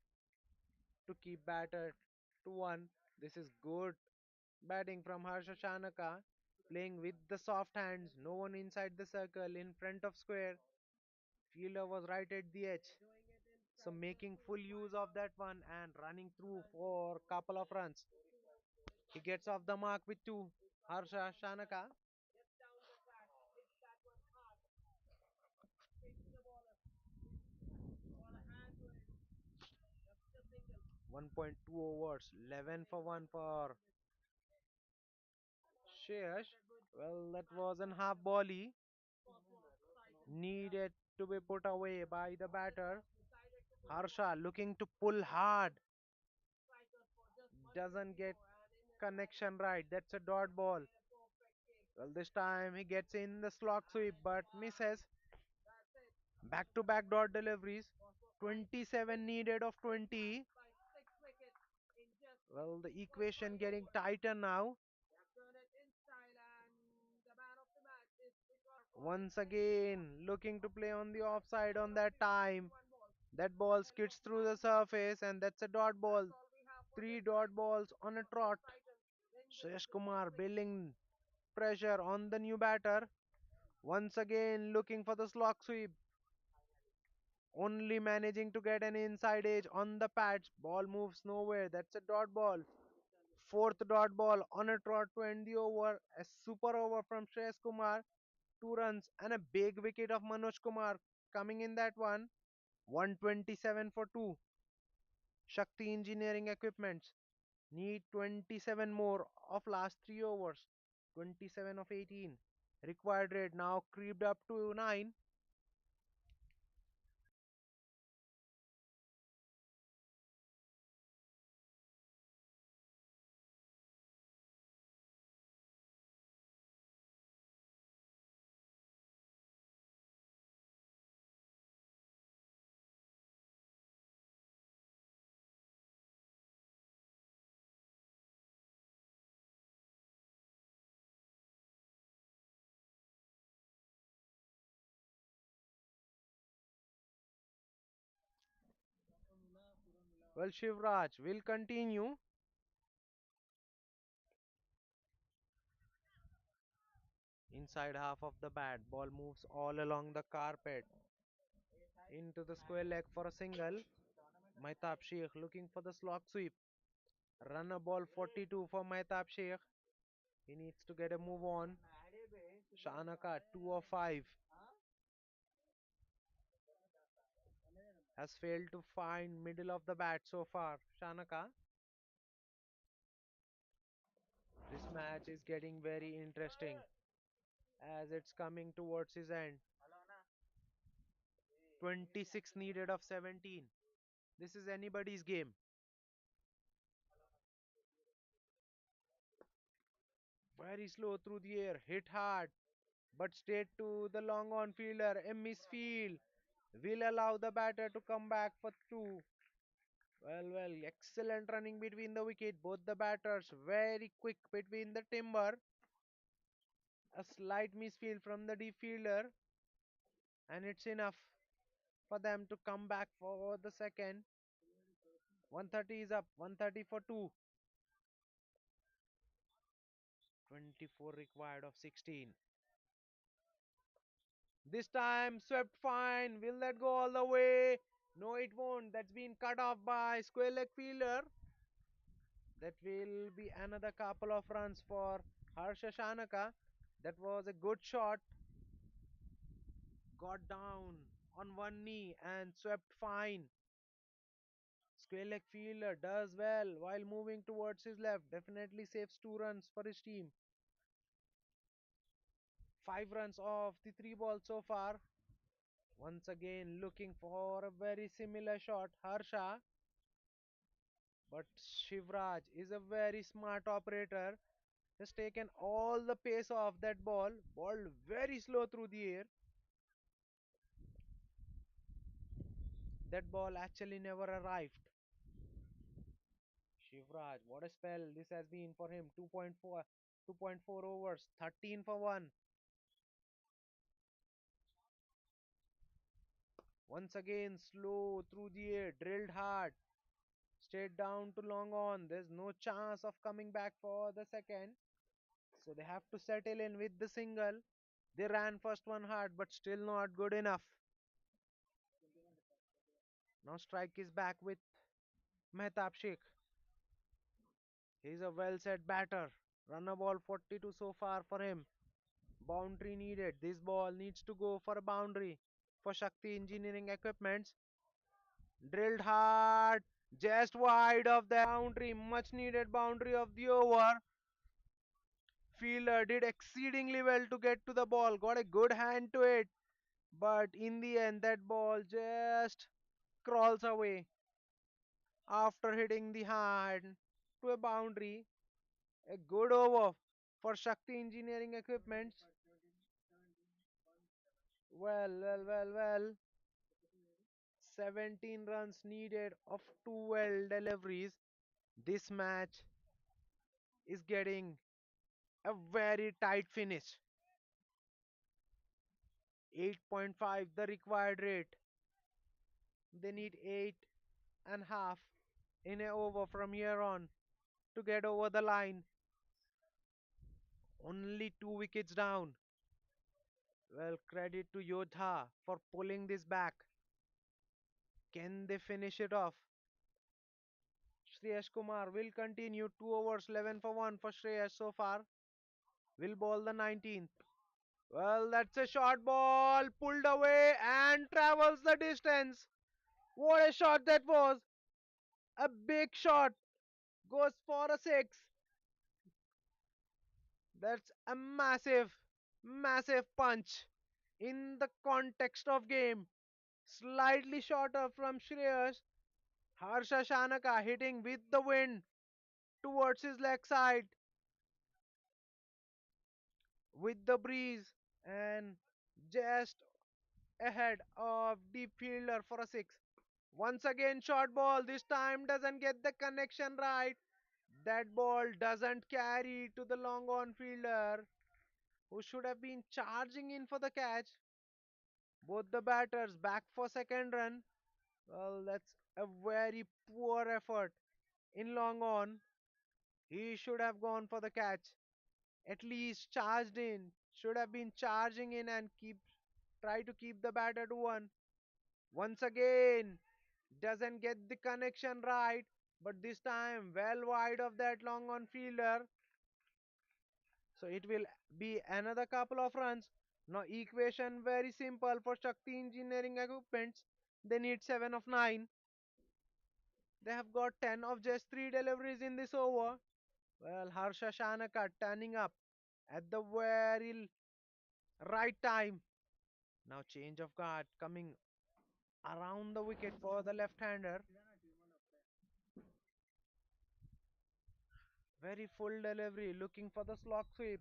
to keep batter to 1. This is good batting from Harsha Shanaka, playing with the soft hands, no one inside the circle in front of square. Fielder was right at the edge. So making full use of that one and running through for couple of runs. He gets off the mark with 2. Harsha Shanaka. 1.2 overs, 11 for 1 for Sheash. Well, that was an half volley needed to be put away by the batter. Harsha looking to pull hard, doesn't get connection right. That's a dot ball. Well, this time he gets in the slog sweep but misses. Back to back dot deliveries. 27 needed of 20. Well, the equation getting tighter now. Once again, looking to play on the offside on that time. That ball skids through the surface, and that's a dot ball. 3 dot balls on a trot. Suresh Kumar building pressure on the new batter. Once again, looking for the slog sweep. Only managing to get an inside edge on the patch. Ball moves nowhere. That's a dot ball. Fourth dot ball on a trot to end the over. A super over from Shreyas Kumar. 2 runs and a big wicket of Manoj Kumar coming in that one. 127 for 2. Shakti Engineering Equipments need 27 more of last 3 overs. 27 of 18. Required rate now creeped up to 9. Well, Shivraj will continue. Inside half of the bat, ball moves all along the carpet into the square leg for a single. Maitab Sheikh looking for the slog sweep. Runner ball 42 for Maitab Sheikh. He needs to get a move on. Shanaka 2 of 5 has failed to find middle of the bat so far. Shanaka. This match is getting very interesting. as it's coming towards his end. 26 needed of 17. This is anybody's game. Very slow through the air, hit hard, but straight to the long on fielder. A misfield will allow the batter to come back for two. Well, excellent running between the wicket. Both the batters very quick between the timber. A slight misfield from the deep fielder, and it's enough for them to come back for the second. 130 is up, 130 for 2. 24 required of 16. This time swept fine. Will that go all the way? No, it won't. That's been cut off by square leg fielder. That will be another couple of runs for Harsha Shanaka. That was a good shot. Got down on one knee and swept fine. Square leg fielder does well while moving towards his left. Definitely saves 2 runs for his team. 5 runs off the 3 balls so far. Once again looking for a very similar shot. Harsha. But Shivraj is a very smart operator. Has taken all the pace off that ball. Ball very slow through the air. That ball actually never arrived. Shivraj, what a spell this has been for him. 2.4 overs, 13 for 1. Once again, slow through the air, drilled hard, straight down to long on. There's no chance of coming back for the second. So they have to settle in with the single. They ran first one hard, but still not good enough. Now strike is back with Mehtab Sheikh. He's a well set batter. Run a ball 42 so far for him. Boundary needed. This ball needs to go for a boundary for Shakthi Engineering Equipments. Drilled hard, just wide of the boundary. Much needed boundary of the over. Fielder did exceedingly well to get to the ball. Got a good hand to it. But in the end, that ball just crawls away after hitting the hand to a boundary. A good over for Shakti Engineering Equipments. Well. 17 runs needed of 2 well deliveries. This match is getting a very tight finish. 8.5 the required rate. They need 8.5 in a over from here on to get over the line. Only 2 wickets down. Well, credit to Yodha for pulling this back. Can they finish it off? Shreyas Kumar will continue 2 overs 11 for 1 for Shreyas so far. Will bowl the 19th. Well, that's a short ball pulled away and travels the distance. What a shot that was! A big shot goes for a 6. That's a massive punch in the context of game. Slightly shorter from Shreyas. Harsha Shanaka hitting with the wind towards his leg side with the breeze and just ahead of deep fielder for a 6. Once again, short ball. This time doesn't get the connection right. That ball doesn't carry to the long on fielder who should have been charging in for the catch. Both the batters back for second run. Well, that's a very poor effort in long on. He should have gone for the catch. At least charged in. Should have been charging in and try to keep the batter to one. Once again, doesn't get the connection right, but this time well wide of that long on fielder. So it will be another couple of runs. Now equation very simple for Shakti Engineering Equipments. They need 7 of 9. They have got 10 of just 3 deliveries in this over. Well, Harsha Shanaka turning up at the very Right time. Now change of guard coming around the wicket for the left-hander. Very full delivery, looking for the slog sweep,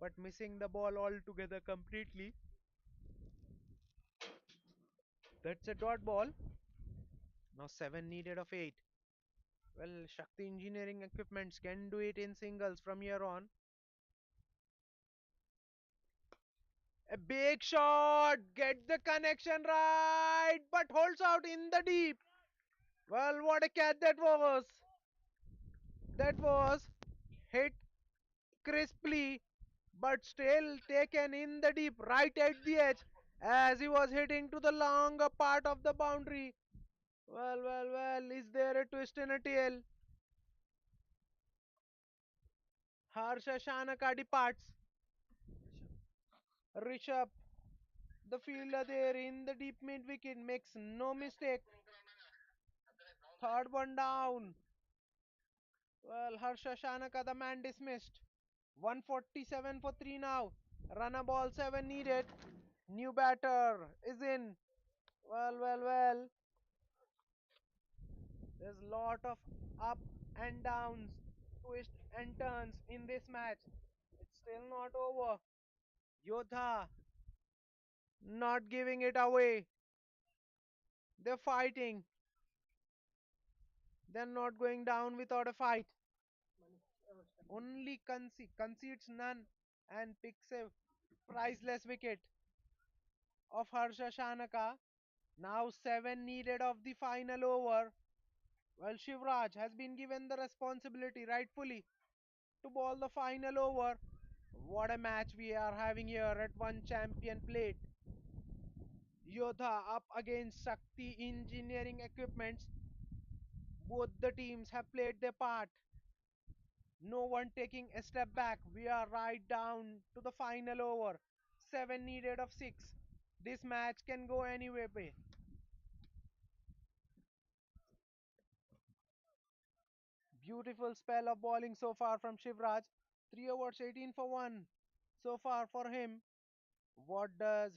but missing the ball altogether completely. That's a dot ball. Now 7 needed of 8. Well, Shakti engineering equipments can do it in singles from here on. A big shot, get the connection right, but holds out in the deep. Well, what a catch that was! That was hit crisply, but still taken in the deep, right at the edge, as he was hitting to the longer part of the boundary. Well, is there a twist in a tail? Harsha Shanaka departs. Rishabh, the fielder there in the deep mid wicket, makes no mistake. Third one down. Well, Harsha Shanaka, the man dismissed. 147 for 3 now. Runner ball 7 needed. New batter is in. Well. There's lot of up and downs, twists and turns in this match. It's still not over. Yodha not giving it away. They're fighting. They're not going down without a fight. Only concedes none and picks a priceless wicket of Harsha Shanaka. Now 7 needed of the final over. Well, Shivraj has been given the responsibility rightfully to ball the final over. What a match we are having here at one champion plate. Yodha up against Shakti engineering equipments. Both the teams have played their part. No one taking a step back. We are right down to the final over. 7 needed of 6. This match can go anywhere. Beautiful spell of bowling so far from Shivraj. 3 overs 18 for 1 so far for him. What does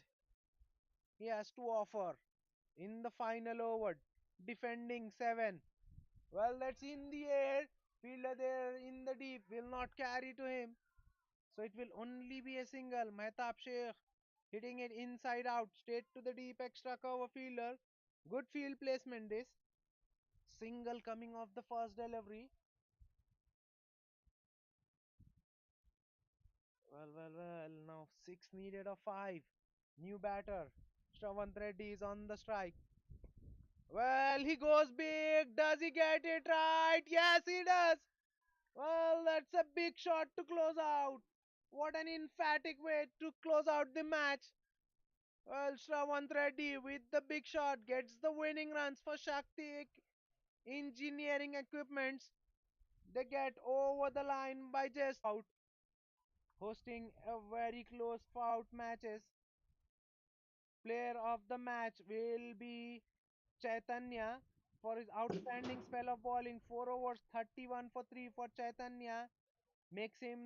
he has to offer in the final over? Defending 7. Well, that's in the air. Fielder there in the deep will not carry to him. So it will only be a single. Mehtab Sheikh hitting it inside out, straight to the deep extra cover fielder. Good field placement this. Single coming off the first delivery. Well. Now 6 needed of 5. New batter. Shravan Reddy is on the strike. Well, he goes big. Does he get it right? Yes, he does. Well, that's a big shot to close out. What an emphatic way to close out the match. Well, Shravan Reddy with the big shot gets the winning runs for Shakti Engineering Equipments. They get over the line by just out, hosting a very close fought matches. Player of the match will be Chaitanya for his outstanding spell of bowling. 4 overs, 31 for 3 for Chaitanya makes him